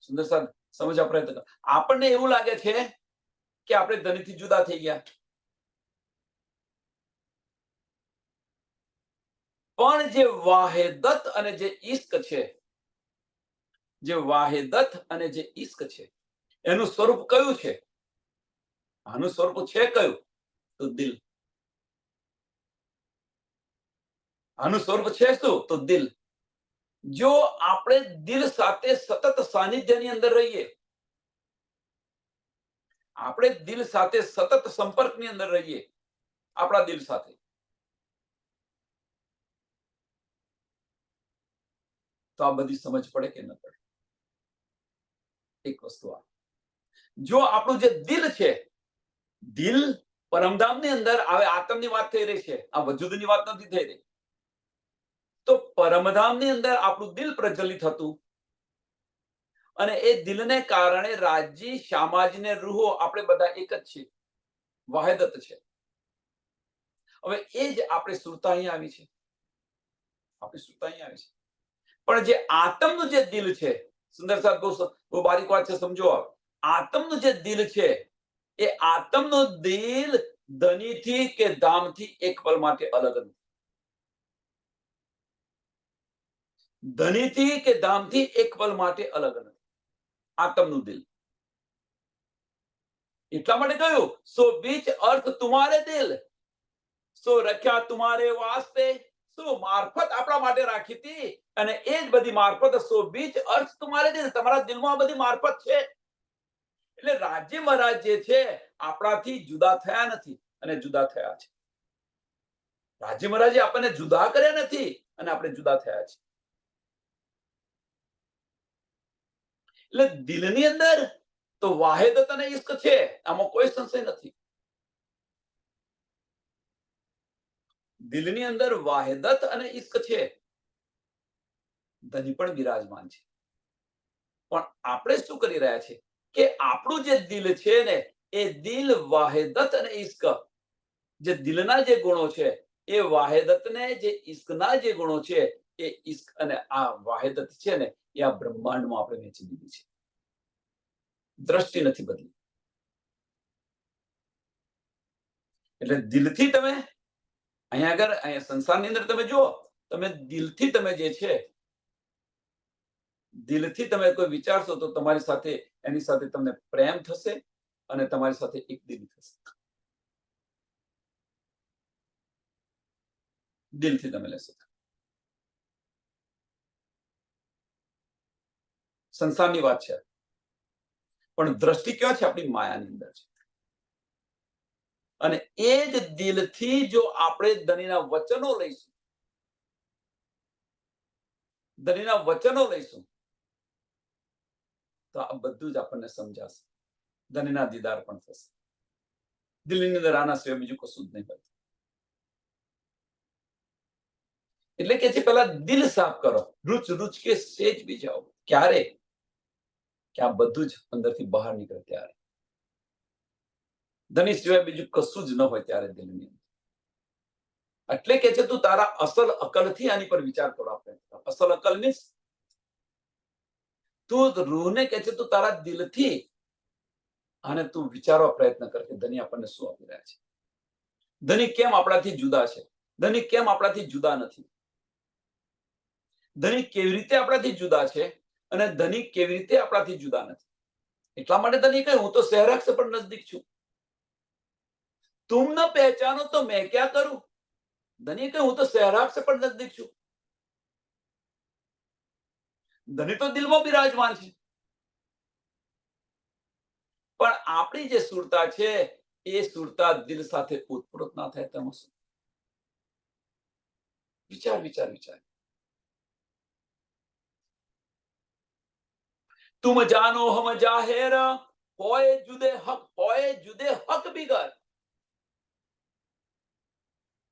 સુંદર સાહેબ સમજવા પ્રયત્ન કરો. આપણને એવું લાગે છે કે આપણે ધનથી જુદા થઈ ગયા, પણ જે વાહિદત અને જે ઈશ્ક છે, જે વાહિદત અને જે ઈશ્ક છે એનું સ્વરૂપ કયું છે? આનું સ્વરૂપ છે કયું? તો દિલ. આનું સ્વરૂપ છે શું? તો દિલ. જો આપણે દિલ સાથે સતત સાનિધ્યની અંદર રહીએ, આપણે દિલ સાથે સતત સંપર્કની અંદર રહીએ, આપણા દિલ સાથે, તો આ બધી સમજ પડે કે ન પડે? એક વસ્તુ આ, જો આપણું જે દિલ છે, દિલ પરમધામની અંદર હવે આતમની વાત થઈ રહી છે, આ વજૂદની વાત નથી થઈ રહી. તો પરમધામની અંદર આપણું દિલ પ્રજ્વલિત હતું અને એ દિલને કારણે રાજી શ્યામાજીને રૂહો આપણે બધા એક જ છે, વાહિદત છે. હવે એ જ આપણે સુરતા અહીં આવી છે, આપણી સુરતા અહીં આવી છે. પણ જે આતમનું જે દિલ છે, સુંદર સાહેબ બહુ બારીક વાત છે, સમજો. આતમનું જે દિલ છે એ આતમનું દિલ ધનીથી કે ધામથી એક પલ માટે અલગ નથી. ધનીથી કે ધામથી એક પલ માટે અલગ નથી આતમનું દિલ. એટલા માટે કહ્યું સો બીચ અર્થ તુમારે દિલ, સો રખ્યા તુમારે વાસ્તે, શું મારફત આપણા માટે રાખી હતી અને એ જ બધી મારફત સો બીચ અર્થ તુમારે દિલ, તમારા દિલમાં બધી મારફત છે. એટલે રાજી મહારાજ જે છે આપણાથી જુદા થયા નથી અને જુદા થયા છે. રાજી મહારાજે આપણને જુદા કર્યા નથી અને આપણે જુદા થયા છે. એટલે દિલની અંદર તો વાહિદત અને ઈશ્ક છે, આમાં કોઈ સંશય નથી. દિલની અંદર વાહિદત અને ઈશ્ક છે, ધની પણ બિરાજમાન છે. પણ આપણે શું કરી રહ્યા છે કે આપણું જે દિલ છે ને એ દિલ વાહિદત અને ઈશ્ક, જે દિલના જે ગુણો છે એ વાહિદતને, જે ઈશ્કના જે ગુણો છે એ ઈશ્ક અને આ વાહિદત છે ને એ આ બ્રહ્માંડમાં આપણે વેચી દીધી છે. દ્રષ્ટિ નથી બદલી. એટલે દિલથી તમે અહીંયા આગળ અહીંયા સંસારની અંદર તમે જુઓ, તમે દિલથી તમે જે છે, દિલથી તમે કોઈ વિચારશો તો તમારી સાથે એની સાથે તમને પ્રેમ થશે અને તમારી સાથે એક દિલ થશે. દિલથી તમે લેશો. સંસારની વાત છે, પણ દ્રષ્ટિ ક્યાં છે? આપણી માયાની અંદર છે. અને એ જ દિલથી જો આપણે ધનીના વચનો લઈશું, ધણીના વચનો લઈશું તો આ બધું જ આપણને સમજાશે. ધણીના દીદાર પણ થશે. દિલની અંદર આના સિવાય બીજું કશું જ નહીં હોય. એટલે કે છે પેલા દિલ સાફ કરો, રૂચ રૂચ કે સેજ બી જાઓ. ક્યારે? કે આ બધું જ અંદરથી બહાર નીકળે ત્યારે. ધણી સિવાય બીજું કશું જ ન હોય ત્યારે દિલની અંદર. એટલે કે છે તું તારા અસલ અકલથી આની પર વિચાર કરવા પ્રયત્ન કર. અસલ અકલ મીન્સ તું રૂહને કે છે તું તારા દિલથી આને તું વિચારવા પ્રયત્ન કર કે ધણી આપણને શું આપી રહ્યા છે. ધણી કેમ આપણાથી જુદા છે? ધણી કેમ આપણાથી જુદા નથી? ધણી કેવી રીતે આપણાથી જુદા છે અને ધણી કેવી રીતે આપણાથી જુદા નથી? એટલા માટે ધણી કહે હું તો સહેરાક સે પણ નજદીક છું. તુમ ન પહેચાનો તો મેં ક્યાં કરું? ધણી કહે હું તો સહેરાક સે પણ નજદીક છું. ધણી તો દિલમાં બિરાજમાન છે. પણ આપણી જે સુરતા છે એ સુરતા દિલ સાથે ઉતપ્રોત ના થાય તેમાં શું? વિચાર વિચાર વિચાર. તુમ જાનો હમ જાહેર હોય જુદે હક બિગર.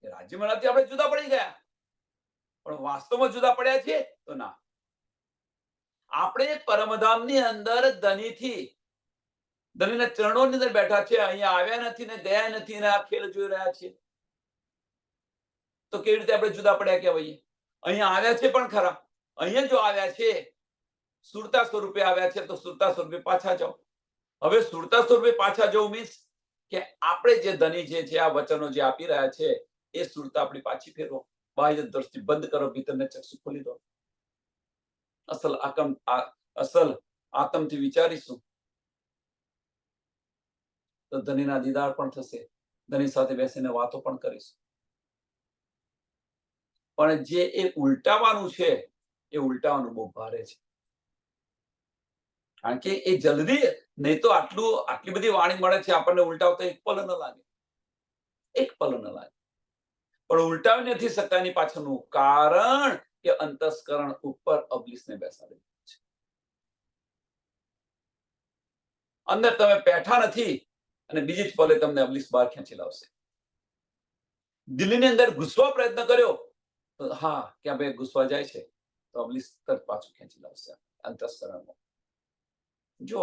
રાજ્યમાંથી આપણે જુદા પડી ગયા પણ વાસ્તવમાં જુદા પડ્યા છીએ તો ના. આપણે પરમધામની અંદર ધણીના ચરણોની અંદર બેઠા છે, અહીંયા આવ્યા નથી ને ગયા નથી ને આ ખેલ જોઈ રહ્યા છે. તો કેવી રીતે આપણે જુદા પડ્યા કહેવાય? અહીંયા આવ્યા છે પણ ખરા. અહીંયા જો આવ્યા છે સુરતા સ્વરૂપે આવ્યા છે તો સુરતા સ્વરૂપે પાછા જાઓ. હવે સુરતા સ્વરૂપે પાછા જવું મીન્સ કે આપણે જે ધણી છે આ વચનો જે આપી રહ્યા છે એ સુરતા આપણી પાછી ફેરવો. બાહ્ય દ્રષ્ટિ બંધ કરો, ભીતરને ચક્ષુ ખોલી દો. અસલ આત્મથી વિચારીશું તો ધણીના દીદાર પણ થશે, ધણી સાથે બેસીને વાતો પણ કરીશું. પણ જે એ ઉલટાવાનું છે એ ઉલટાવાનું બહુ ભારે છે. કારણ કે એ જલ્દી નહીં તો આટલી બધી વાણી મળે છે આપણને ઉલટાવતા એક પલ ન લાગે, એક પલ ન લાગે. પણ ઉલટાવી નથી શકતા. એની પાછળનું કારણ કે અંતસ્કરણ ઉપર અબલીસને બેસાડી છે. અંદર તમે બેઠા નથી અને બીજી જ પલે તમને અબલીસ બહાર ખેંચી લાવશે. દિલ્હીની અંદર ઘૂસવા પ્રયત્ન કર્યો તો હા ક્યાં ભાઈ ઘૂસવા જાય છે તો અબલીસ તરત પાછું ખેંચી લાવશે અંતસ્કરણમાં. જો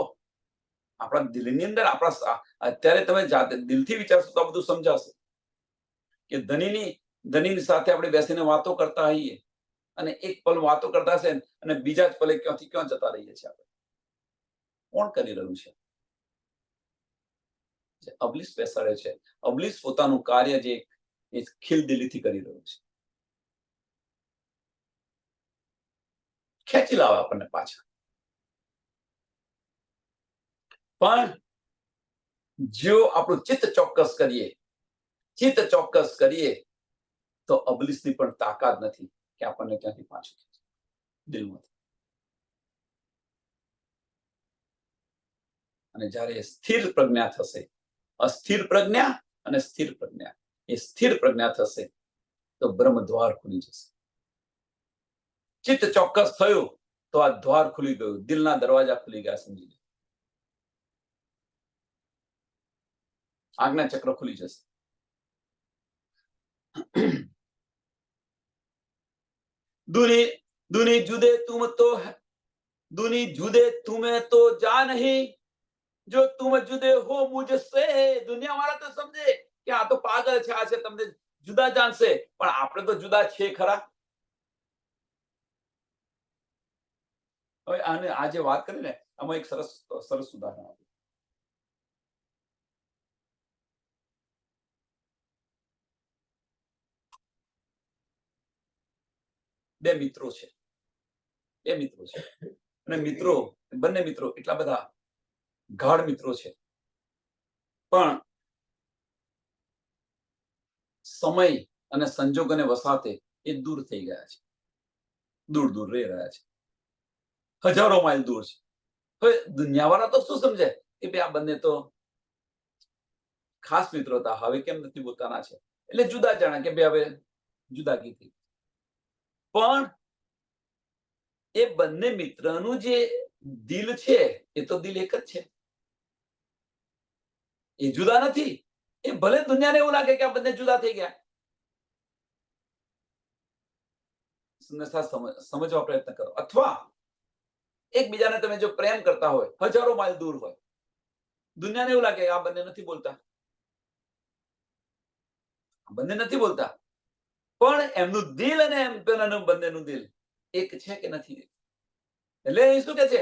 આપણા દિલની અંદર અત્યારે તમે જાતે દિલથી વિચારશો તો બધું સમજાશે કે ધણીની સાથે આપણે બેસીને વાતો કરતા હોઈએ અને એક પલ વાતો કરતા હશે અને બીજા જ પલે ક્યાંથી ક્યાં જતા રહીએ છીએ આપણે. કોણ કરી રહ્યું છે? અબલીસ બેસાડે છે. અબલીસ પોતાનું કાર્ય જે ખિલદિલીથી કરી રહ્યું છે. ખેંચી લાવે આપણને પાછા. પણ જો આપણું ચિત્ત ચોક્કસ કરીએ તો અબલીસની પણ તાકાત નથી કે આપણને ત્યાંથી પાછું ખેંચે દિલમાંથી. અને જ્યારે સ્થિર પ્રજ્ઞા થશે, અસ્થિર પ્રજ્ઞા અને સ્થિર પ્રજ્ઞા, એ સ્થિર પ્રજ્ઞા થશે તો બ્રહ્મ દ્વાર ખુલી જશે. ચિત્ત ચોક્કસ થયું તો આ દ્વાર ખુલી ગયું, દિલના દરવાજા ખુલી ગયા. સમજી લો, આજ્ઞા ચક્ર ખુલી જશે. दुनी जुदे तुम्हें तो जा नहीं, जो तुम जुदे हो मुझसे. દુનિયા વાળા તો સમજે કે આ તો પાગલ છે, આ છે, તમને જુદા જાણશે, પણ આપણે તો જુદા છે ખરા. હવે આને આજે વાત કરીને આમાં એક સરસ ઉદાહરણ આપ્યું. બે મિત્રો છે અને બંને મિત્રો એટલા બધા ગાઢ મિત્રો છે, પણ સમય અને સંજોગોને વસાતે એ દૂર થઈ ગયા છે, દૂર રહી રહ્યા છે, હજારો માઇલ દૂર છે. હવે દુનિયાવાળા તો શું સમજે કે ભાઈ આ બંને તો ખાસ મિત્રો હતા, હવે કેમ નથી પોતાના છે, એટલે જુદા જાણે કે ભાઈ હવે જુદાગી થઈ. પણ એ બંને મિત્રનું જે દિલ છે એ તો દિલ એક જ છે, એ જુદા નથી. એ ભલે દુનિયાને એવું લાગે કે આ બંને જુદા થઈ ગયા, સમજવા પ્રયત્ન કરો. અથવા એકબીજાને તમે જો પ્રેમ કરતા હોય, હજારો માઇલ દૂર હોય, દુનિયાને એવું લાગે આ બંને નથી બોલતા, બંને નથી બોલતા, પણ એમનું દિલ અને એમ પેલાનું બંનેનું દિલ એક છે કે નથી? એટલે એ શું કે છે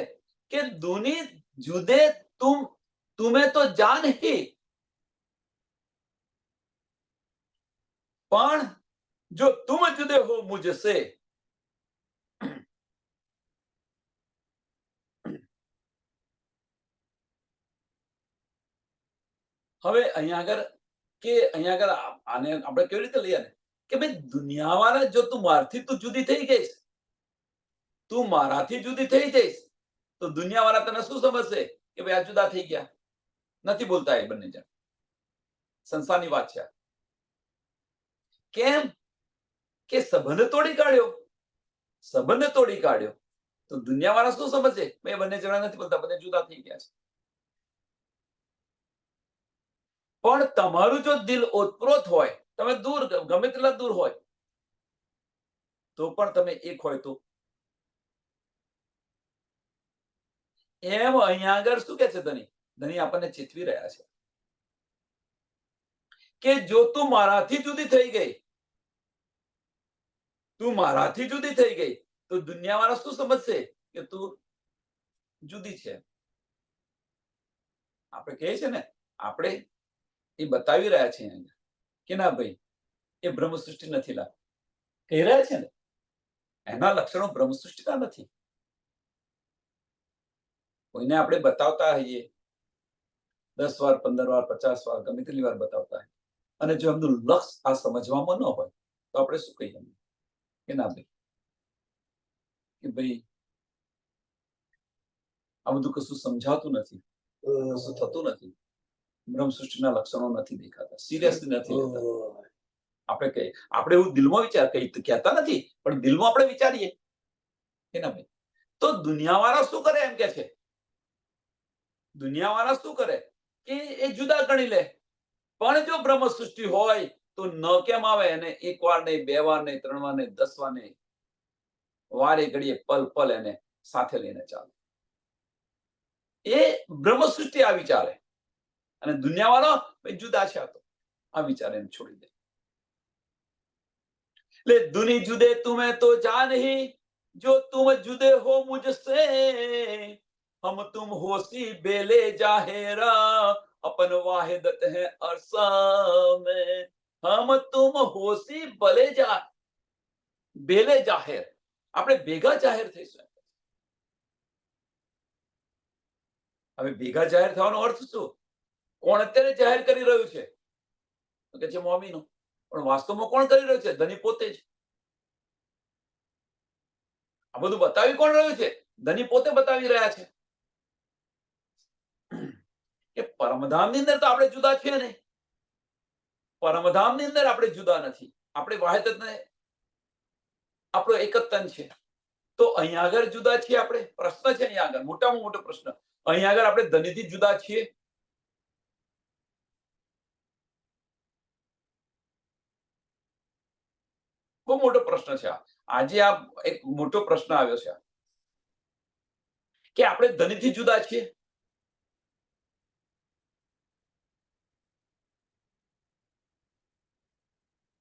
કે દુની જુદે તુમે તો જાન હી, પણ જો તુમ જુદે હો મુझसे, હવે અહીંયા આગળ આને આપણે કેવી રીતે લઈએ ને કે ભાઈ દુનિયાવાળા જો તું મારથી તું જુદી થઈ ગઈશ, તું મારાથી જુદી થઈ જઈશ, તો દુનિયાવાળા તને શું સમજશે કે ભાઈ આ જુદા થઈ ગયા, નથી બોલતા એ બંને જણ. સંસારની વાત છે. કેમ કે સંબંધ તોડી કાઢ્યો, સંબંધ તોડી કાઢ્યો તો દુનિયાવાળા શું સમજશે? ભાઈ બંને જણા નથી બોલતા, બંને જુદા થઈ ગયા છે. પણ તમારું જો દિલ ઓતપ્રોત હોય, તમે દૂર ગમે તેટલા દૂર હોય તો પણ તમે એક હોય તો એમ અહીંયા આગળ શું કે છે ધની આપણને ચેતવી રહ્યા છે કે જો તું મારાથી જુદી થઈ ગઈ, તું મારાથી જુદી થઈ ગઈ તો દુનિયાવાળા શું સમજશે કે તું જુદી છે. આપણે કહે છે ને, આપણે એ બતાવી રહ્યા છીએ કે ના ભાઈ એ બ્રહ્મ સૃષ્ટિ નથી લાગતી, કહી રહ્યા છે ને એના લક્ષણો બ્રહ્મ સૃષ્ટિના નથી. કોઈને આપણે બતાવતા હોઈએ 10 વાર 15 વાર 50 વાર ગમે તેટલી વાર બતાવતા હોય, અને જો એમનું લક્ષ આ સમજવામાં ન હોય તો આપણે શું કહીએ કે ના ભાઈ કે ભાઈ આ બધું કશું સમજાતું નથી, કશું થતું નથી, બ્રહ્મ સૃષ્ટિના લક્ષણો નથી દેખાતા, સિરિયસલી નથી લેતા. આપણે કહીએ, આપણે એવું દિલમાં વિચાર કહેતા નથી પણ દિલમાં આપણે વિચારીએ કે ના ભાઈ. તો દુનિયાવાળા શું કરે એમ કે છે, દુનિયાવાળા શું કરે કે એ જુદા ગણી લે. પણ જો બ્રહ્મ સૃષ્ટિ હોય તો ન કેમ આવે? એને એક વાર નહીં, 2 વાર નહીં, 3 વાર નહીં, 10 વાર નહીં, વારે ઘડીએ પલ પલ એને સાથે લઈને ચાલે. એ બ્રહ્મ સૃષ્ટિ આવી ચાલે, અને દુનિયાવાળો જુદા છે તો આ વિચાર એને છોડી દે. એટલે દુની જુદે તુમે તો જાન હી, જો તુમ જુદે હો મુझसे, हम तुम होसी बेले जाहेरा, अपन वाहिदत है अरसा में, हम तुम होसी બેલે જાહેર, આપણે ભેગા જાહેર થઈશું. હવે ભેગા જાહેર થવાનો અર્થ શું? કોણ અત્યારે જાહેર કરી રહ્યું છે? તો કે છે મોમીનો. પણ વાસ્તવમાં કોણ કરી રહ્યું છે? ધની પોતે જ. આ બધું બતાવી કોણ રહ્યું છે? ધની પોતે બતાવી રહ્યા છે કે પરમધામની અંદર તો આપણે જુદા છીએ નહીં, પરમધામની અંદર આપણે જુદા નથી, આપણે વાહિદતને આપણો એક જ તન છે. તો અહીંયા આગળ જુદા છીએ આપણે? પ્રશ્ન છે અહીંયા આગળ, મોટામાં મોટો પ્રશ્ન. અહીંયા આગળ આપણે ધનીથી જુદા છીએ? બહુ મોટો પ્રશ્ન છે. આજે આ એક મોટો પ્રશ્ન આવ્યો છે કે આપણે ધનીથી જુદા છીએ?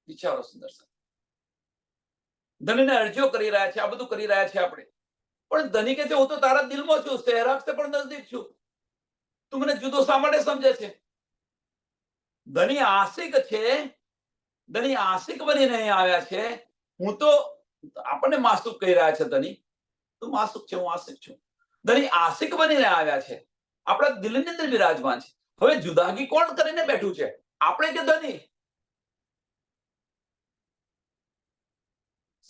વિચારો સુંદર. ધનીને અરજીઓ કરી રહ્યા છે, આ બધું કરી રહ્યા છે આપણે, પણ ધની કે છે હું તો તારા દિલમાં છું, સહેરાગથી પણ નજદીક છું, તું મને જુદો શા માટે સમજે છે? ધની આશિક છે, ધની આશિક બનીને અહીં આવ્યા છે. હું તો આપણને માસુક કહી રહ્યા છે ધની, તું માસુક છે, હું આશિક છું. ધની આશિક બનીને આવ્યા છે, આપણા દિલની અંદર બિરાજમાન છે. હવે જુદાગી કોણ કરીને બેઠું છે, આપણે કે ધની?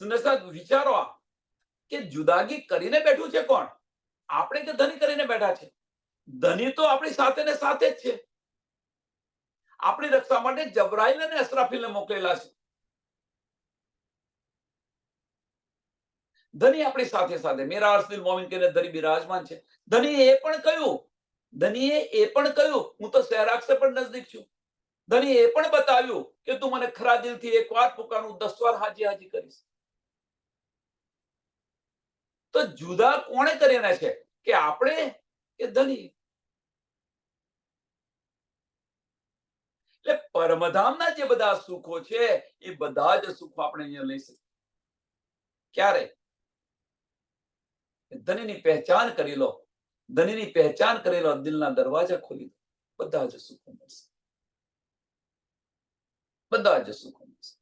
સુંદર વિચારો આ કે જુદાગી કરીને બેઠું છે કોણ? આપણે કે ધની કરીને બેઠા છે? ધની તો આપણી સાથે ને સાથે જ છે. આપણી રક્ષા માટે જબરાઈલ અને અસરાફીલને મોકલેલા છે. ધની આપણી સાથે સાથે મેરા અર્શદિલ મોમિન કહીને ધની બિરાજમાન છે. ધનીએ એ પણ કહ્યું હું તો સહેરાગ સે પણ નજદીક છું. ધનીએ એ પણ બતાવ્યું કે તું મને ખરા દિલથી એક વાર પુકારું 10 વાર હાજી હાજી કરીશ. તો જુદા કોણે કર્યા છે? કે આપણે કે ધની? એટલે પરમધામના જે બધા સુખો છે એ બધા જ સુખો આપણે અહીંયા લઈ શકીએ. ક્યારે? ધનીની પહેચાન કરી લો, ધનીની પહેચાન કરી લો, દિલના દરવાજા ખોલી દો, બધા જ સુખો મળશે. બધા જ સુખો મળશે.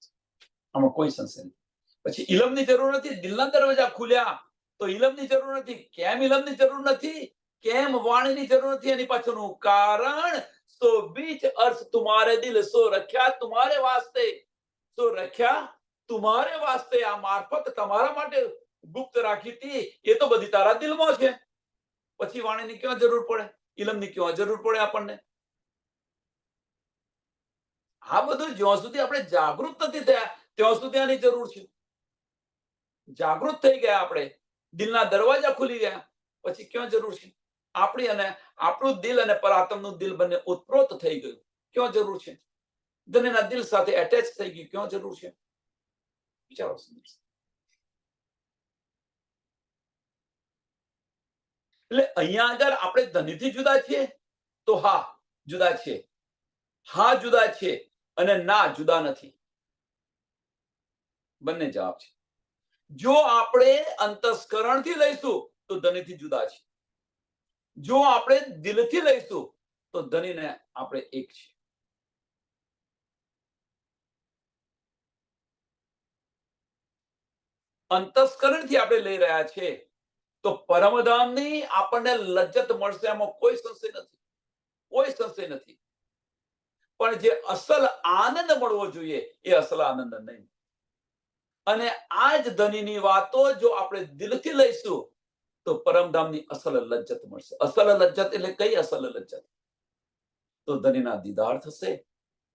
આમાં કોઈ સંશય નથી. પછી ઇલમની જરૂર નથી, દિલના દરવાજા ખુલ્યા તો ઇલમની જરૂર નથી. કેમ ઇલમની જરૂર નથી? કેમ વાણીની જરૂર નથી? એની પાછળનું કારણ સો બીચ अर्थ तुम्हारे दिल सो रख्या तुम्हारे वास्ते, सो रख्या तुम्हारे वास्ते. આ મારફત તમારા માટે ગુપ્ત રાખી હતી એ તો બધી તારા દિલમાં છે. પછી વાણીની ક્યાં જરૂર પડે? ઇલમની ક્યાં જરૂર પડે આપણને? આ બધું જ્યાં સુધી આપણે જાગૃત નથી થયા ત્યાં સુધી આની જરૂર છે. જાગૃત થઈ ગયા, આપણે દિલના દરવાજા ખુલી ગયા પછી ક્યાં જરૂર છે? આપણી અને આપણું દિલ અને પરાત્મનું દિલ બંને ઉત્પ્રોત થઈ ગયું, ક્યાં જરૂર છે? ધનીના દિલ સાથે એટેચ થઈ ગયું, ક્યાં જરૂર છે? વિચારો. એટલે અહીંયા આગળ આપણે ધનીથી જુદા છીએ તો હા જુદા છીએ, હા જુદા છીએ અને ના જુદા નથી. બંને જવાબ છે. જો આપણે અંતસ્કરણથી લઈશું તો ધનીથી જુદા છે. જો આપણે દિલથી લઈશું તો ધનીને આપણે એક છે. અંતસ્કરણથી આપણે લઈ રહ્યા છે તો પરમધામની આપણને લજ્જત મળશે, એમાં કોઈ સંશય નથી, કોઈ સંશય નથી. પણ જે અસલ આનંદ મળવો જોઈએ એ અસલ આનંદ નહીં. અને આ જ ધનીની વાતો જો આપણે દિલથી લઈશું તો પરમધામની અસલ લજ્જત મળશે. અસલ લજ્જત એટલે કઈ અસલ લજ્જત? તો ધનીના દીદાર થશે,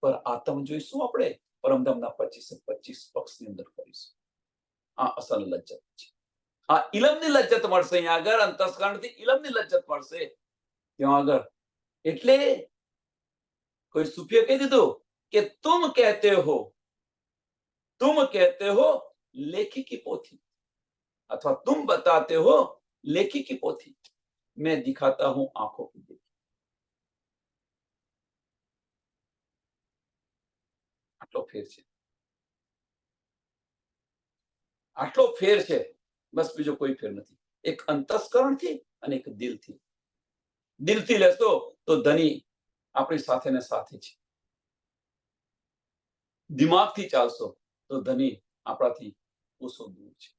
પર આત્મ જોઈશું આપણે પરમધામના 25 પક્ષની અંદર કરીશું. આ અસલ લજ્જત છે. આ ઇલમની લજ્જત મળશે. અહીંયા આગળ અંતસ્કરણથી ઇલમની લજ્જત મળશે ત્યાં આગળ. એટલે કોઈ સૂફીએ કહી દીધું કે તુમ કહેતે હો લેખી કી પોથી, અથવા તુમ બતાતે હો લેખી કી પોથી, मैं दिखाता हूं आंखों की देखी. આટલો ફેર છે, આટલો ફેર છે, બસ બીજો કોઈ ફેર નથી. એક અંતસ્કરણથી અને એક દિલથી. દિલથી લેશો તો ધની આપણી સાથે ને સાથે છે. દિમાગથી ચાલશો તો ધની આપણાથી કોસો દૂર છે.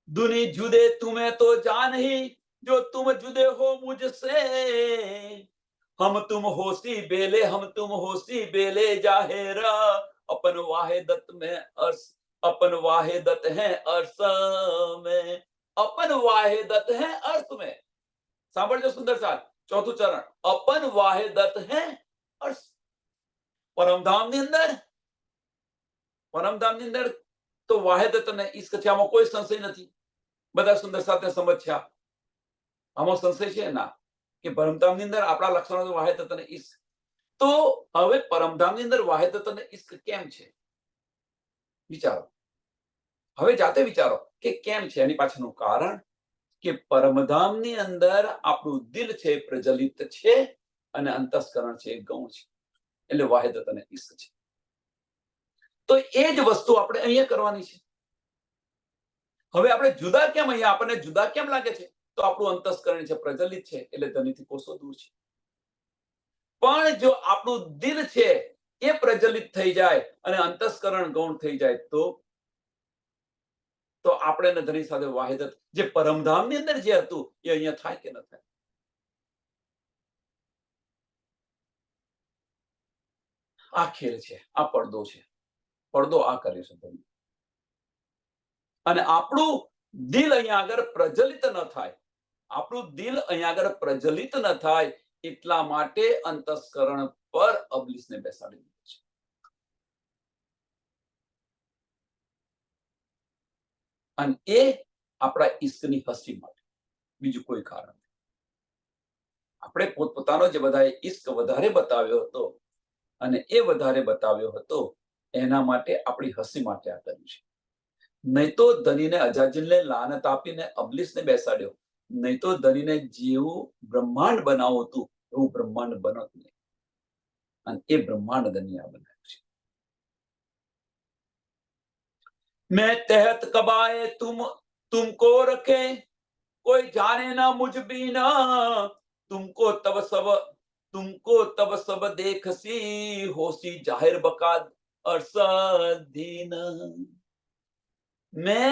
दुनी जुदे तुम्हें तो जान ही जो तुम जुदे हो मुझसे, हम तुम होसी बेले जाहिरा, अपन वाहिदत में अर्श, अपन वाहिदत है अर्श में, अपन वाहिदत है अर्श में. સાંભળજો સુંદર સાથ, ચોથું ચરણ, अपन वाहिदत है अर्श. પરમધામની અંદર તો વાહિદત અને ઈશ્ક છે, આમાં કોઈ સંશય નથી. બધા સુંદર સાથે સમજ્યા, આમાં સંશય છે ના કે પરમધામની અંદર આપણા લક્ષણો વાહિદત અને ઈશ્ક. તો હવે પરમધામની અંદર વાહિદત અને ઈશ્ક કેમ છે? વિચારો, હવે જાતે વિચારો કે કેમ છે. એની પાછળનું કારણ કે પરમધામની અંદર આપણું દિલ છે પ્રજ્વલિત છે અને અંતસ્કરણ છે ગૌણ છે, એટલે વાહિદત અને ઈશ્ક છે. તો એ જ વસ્તુ આપણે અહીંયા કરવાની છે. હવે આપણે જુદા કેમ, અહીંયા આપણને જુદા કેમ લાગે છે? તો આપણું અંતસ્કરણ છે પ્રજ્વલિત છે એટલે ધનીથી કોસો દૂર છે. પણ જો આપણું દિલ છે એ પ્રજ્વલિત થઈ જાય અને અંતસ્કરણ ગૌણ થઈ જાય તો આપણે ધની સાથે વાહિદત, જે પરમધામની અંદર જે હતું એ અહીંયા થાય કે ન થાય? આ ખેલ છે, આ પડદો છે. પડદો આ કરે છે ધની. અને આપણું દિલ અહીંયા આગળ પ્રજ્વલિત ન થાય, આપણું દિલ અહીંયા આગળ પ્રજ્વલિત ન થાય એટલા માટે અંતસ્કરણ પર અબલીસને બેસાડી દીધો છે. અને એ આપણા ઈશ્કની હસી માટે, બીજું કોઈ કારણ નહીં. આપણે પોતપોતાનો જે બધાએ ઈશ્ક વધારે બતાવ્યો હતો અને એ વધારે બતાવ્યો હતો એના માટે, આપણી હસી માટે આ કર્યું છે. નહીં તો ધનીને અજાજીલને લાનત આપીને અબલીસને બેસાડ્યો, નહીં તો ધનીને જેવું બ્રહ્માંડ બનાવવું હતું એવું બ્રહ્માંડ બનત નહીં. અને એ બ્રહ્માંડ ધની આ બનાવ્યું છે. मैं तहत कबाए तुमको रखे, कोई जाने ना मुझ बीना, तुमको तब सब देखसी, होसी जाहिर बका अरसदीन. मैं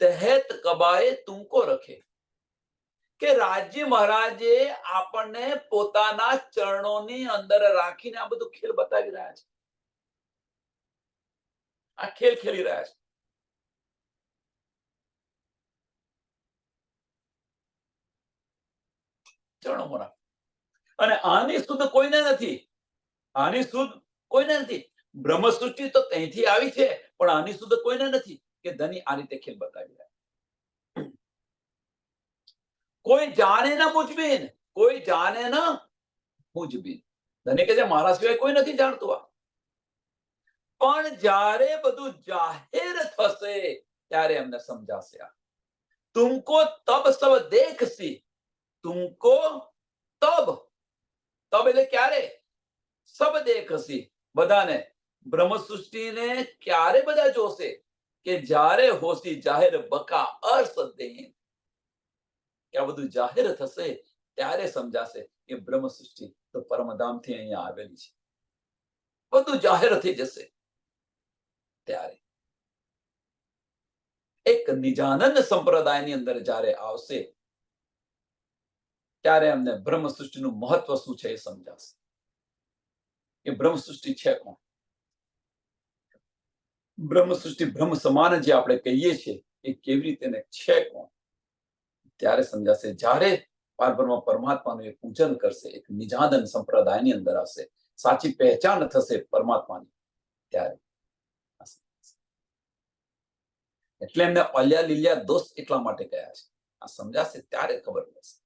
तहत कबाए तुमको रखे, કે રાજ્ય મહારાજે આપણને પોતાના ચરણોની અંદર રાખીને આ બધું ખેલ બતાવી રહ્યા છે. આ ખેલ ખેલી રહ્યા છે. ચરણોમાં રાખ. અને આની સુધ કોઈને નથી. આની સુધ કોઈને નથી. બ્રહ્મ સૃષ્ટિ તો ત્યાંથી આવી છે, પણ આની સુધ કોઈને નથી કે ધની આ રીતે ખેલ બતાવી રહ્યા. કોઈ જાણે ના મુજબીન, કોઈ જાણે ના મુજબીન. ધની કે છે મારા સિવાય કોઈ નથી જાણતું આ. પણ જ્યારે બધું જાહેર થશે ત્યારે એમને સમજાશે આ. તુમકો તબ સબ દેખસી, તુમકો તબ, તબ એટલે ક્યારે, સબ દેખસી, બધાને. બ્રહ્મ સૃષ્ટિને ક્યારે બધા જોશે કે જ્યારે હોશી જાહેર બકા અર્સદેન, કે આ બધું જાહેર થશે ત્યારે સમજાશે કે બ્રહ્મ સૃષ્ટિ તો પરમધામથી અહીંયા આવેલી છે. બધું જાહેર થઈ જશે ત્યારે. એક નિજાનંદ સંપ્રદાયની અંદર જ્યારે આવશે ત્યારે એમને બ્રહ્મ સૃષ્ટિનું મહત્વ શું છે એ સમજાશે. એ બ્રહ્મ સૃષ્ટિ છે કોણ? બ્રહ્મ સૃષ્ટિ, બ્રહ્મ સમાન જે આપણે કહીએ છીએ એ કેવી રીતે છે કોણ, ત્યારે સમજાશે. જ્યારે પારબ્રહ્મ પરમાત્માનું એ પૂજન કરશે, એક નિજાનંદ સંપ્રદાયની અંદર આવશે, સાચી પહેચાન થશે પરમાત્માની, ત્યારે. એટલે એમને અલ્યા લીલિયા દોસ્ત એટલા માટે કહ્યા છે. આ સમજાશે ત્યારે ખબર પડશે.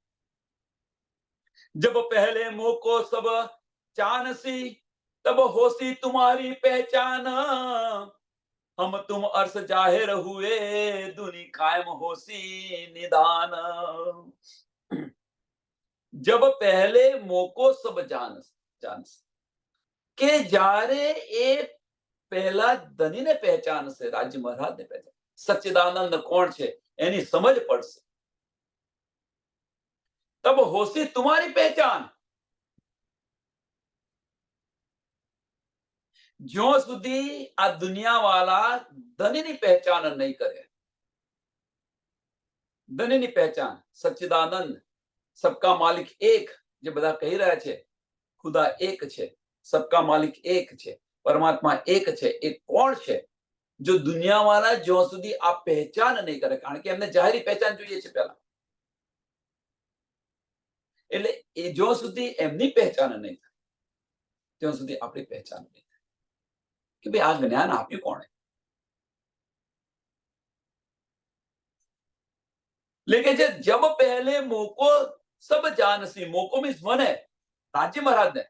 जब पहले मुंह को सब चानसी, तब होसी तुम्हारी पहचान, हम तुम अर्श जाहिर हुए, दुनी कायम होसी निदान. जब पहले मोको सब जानस, કે જ્યારે એ પહેલા ધનીને પહેચાનશે, રાજ્ય મહારાજને પહેચાન, સચ્ચિદાનંદ કોણ છે એની સમજ પડશે. तब होशी तुम्हारी पहचान. ज्यों સુધી આ દુનિયાવાળા ધનીની પહેચાન નહીં કરે, ધનીની પહેચાન, સચ્ચિદાનંદ, સબકા માલિક એક, જે બધા કહી રહ્યા છે, ખુદા એક છે, સબકા માલિક એક છે, પરમાત્મા એક છે, એ કોણ છે? જો દુનિયાવાળા જ્યાં સુધી આ પહેચાન નહીં કરે, કારણ કે એમને જાહેરી પહેચાન જોઈએ છે પહેલા, એટલે એ જ્યાં સુધી એમની પહેચાન નહીં થાય ત્યાં સુધી આપણી પહેચાન નહીં થાય કે ભાઈ આ જ્ઞાન આપ્યું કોણે. लेके છે जब पहले मोको सब जानसी, मोको मीन्स મને, રાજ્ય મહારાજને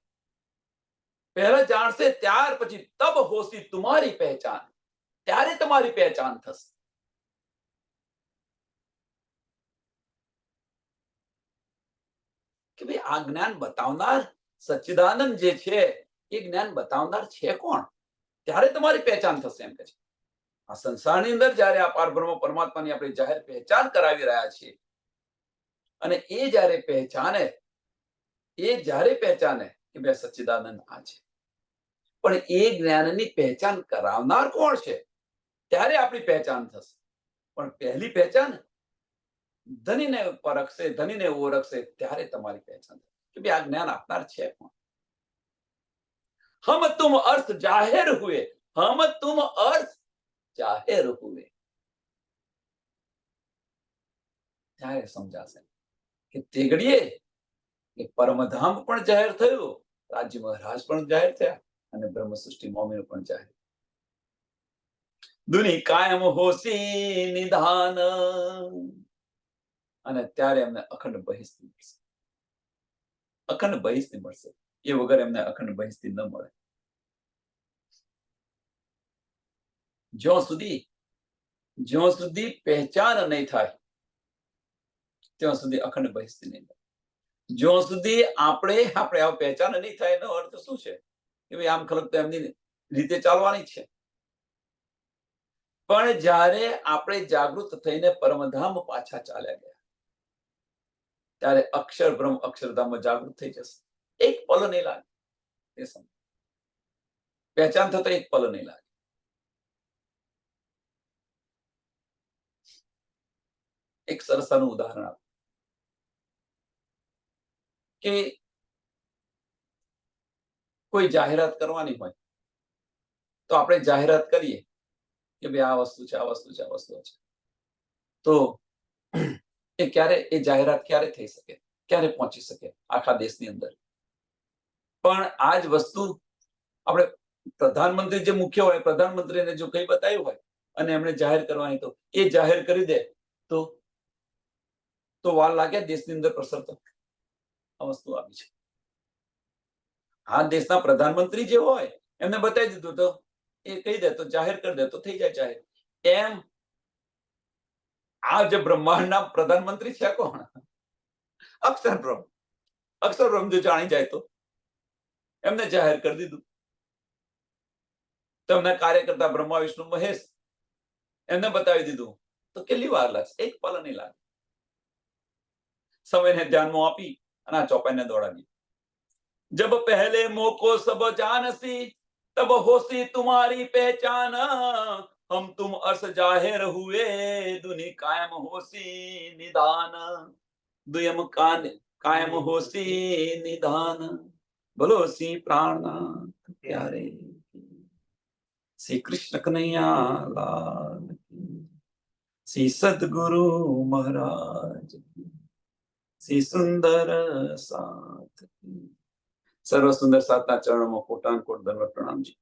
પહેલા જાણશે, ત્યાર પછી તબ હોશી તમારી પહેચાન, ત્યારે તમારી પહેચાન થશે. કે ભાઈ આ જ્ઞાન બતાવનાર સચ્ચિદાનંદ જે છે એ જ્ઞાન બતાવનાર છે કોણ, ત્યારે તમારી પહેચાન થશે એમ કે છે. આ સંસારની અંદર જ્યારે આ પારબ્રહ્મ પરમાત્માની આપણે જાહેર પહેચાન કરાવી રહ્યા છીએ, અને એ જ્યારે પહેચાને કે ભાઈ સચ્ચિદાનંદ આ છે, પણ એ જ્ઞાનની પહેચાન કરાવનાર કોણ છે ત્યારે આપણી પહેચાન થશે. પણ પહેલી પહેચાન ધનીને પરખશે, ધનીને ઓળખશે, ત્યારે તમારી પહેચાન થશે કે ભાઈ આ જ્ઞાન આપનાર છે કોણ. હમ તુમ અર્થ જાહેર હુએ, હમ તુમ અર્થ જાહેર હુએ, ત્યારે સમજાશે કે તે ઘડીએ એ પરમધામ પણ જાહેર થયું રાજ્યમાં રાજ પણ જાહેર થયા અને બ્રહ્મ સૃષ્ટિ મોમીનો પણ જાહેર. દુની કાયમ હોશી નિધાન, અને ત્યારે એમને અખંડ બહિષ્ઠી મળશે. અખંડ બહિષ્ઠી મળશે. એ વગર એમને અખંડ બહિષ્ઠી ન મળે. જ્યાં સુધી પહેચાન નહીં થાય ત્યાં સુધી અખંડ બહિષ્ઠી નહીં મળે. જ્યાં સુધી આપણે પહેચાન નહીં થાય એનો અર્થ શું છે કે ભાઈ આમ ખલક તો એમની રીતે ચાલવાની છે. પણ જ્યારે આપણે જાગૃત થઈને પરમધામ પાછા ચાલ્યા ગયા ત્યારે અક્ષર બ્રહ્મ અક્ષરધામમાં જાગૃત થઈ જશે. એક પલ નહીં લાગે એ સમય પહેચાન થતો, એક પલ નહીં લાગે. એક સરસનું ઉદાહરણ આપો કે કોઈ જાહેરાત કરવાની હોય તો આપણે જાહેરાત કરીએ કે ભાઈ આ વસ્તુ છે, આ વસ્તુ છે, આ વસ્તુ છે. તો એ જાહેરાત ક્યારે થઈ શકે, ક્યારે પહોંચી શકે આખા દેશની અંદર? પણ આ જ વસ્તુ આપણે પ્રધાનમંત્રી જે મુખ્ય હોય, પ્રધાનમંત્રીને જો કઈ બતાવ્યું હોય અને એમણે જાહેર કરવાની, તો એ જાહેર કરી દે તો વાર લાગે દેશની અંદર પ્રસરતો? આ વસ્તુ આવી છે. આ દેશના પ્રધાનમંત્રી જે હોય એમને બતાવી દીધું તો એ કહી દે, તો જાહેર કરી દે તો થઈ જાય જાહેર. એમ આ જે બ્રહ્માંડના પ્રધાનમંત્રી છે કોણ? અક્ષર બ્રહ્મ જો જાણી જાય તો એમને જાહેર કરી દીધું. તેમના કાર્યકર્તા બ્રહ્મા વિષ્ણુ મહેશ એમને બતાવી દીધું તો કેટલી વાર લાગશે? એક પલ નહીં લાગે. સમયને ધ્યાનમાં આપી અને આ ચોપાઈને દોડાવી. જબ પહેલે મોકો સબ જાનસી તબ હોસી તુમારી પહેચાન, हम तुम अर्श जाहिर हुए दुनि कायम होसी निदान, दुयम कायम होसी निदान, बोलो सी प्राणनाथ प्यारे श्री कृष्ण कन्हैया लाल की, श्री सदगुरु महाराज की, श्री सुंदर साथ की. સર્વ સુંદર સાતના ચરણોમાં કોટાન કોટ દંડવત પ્રણામજી.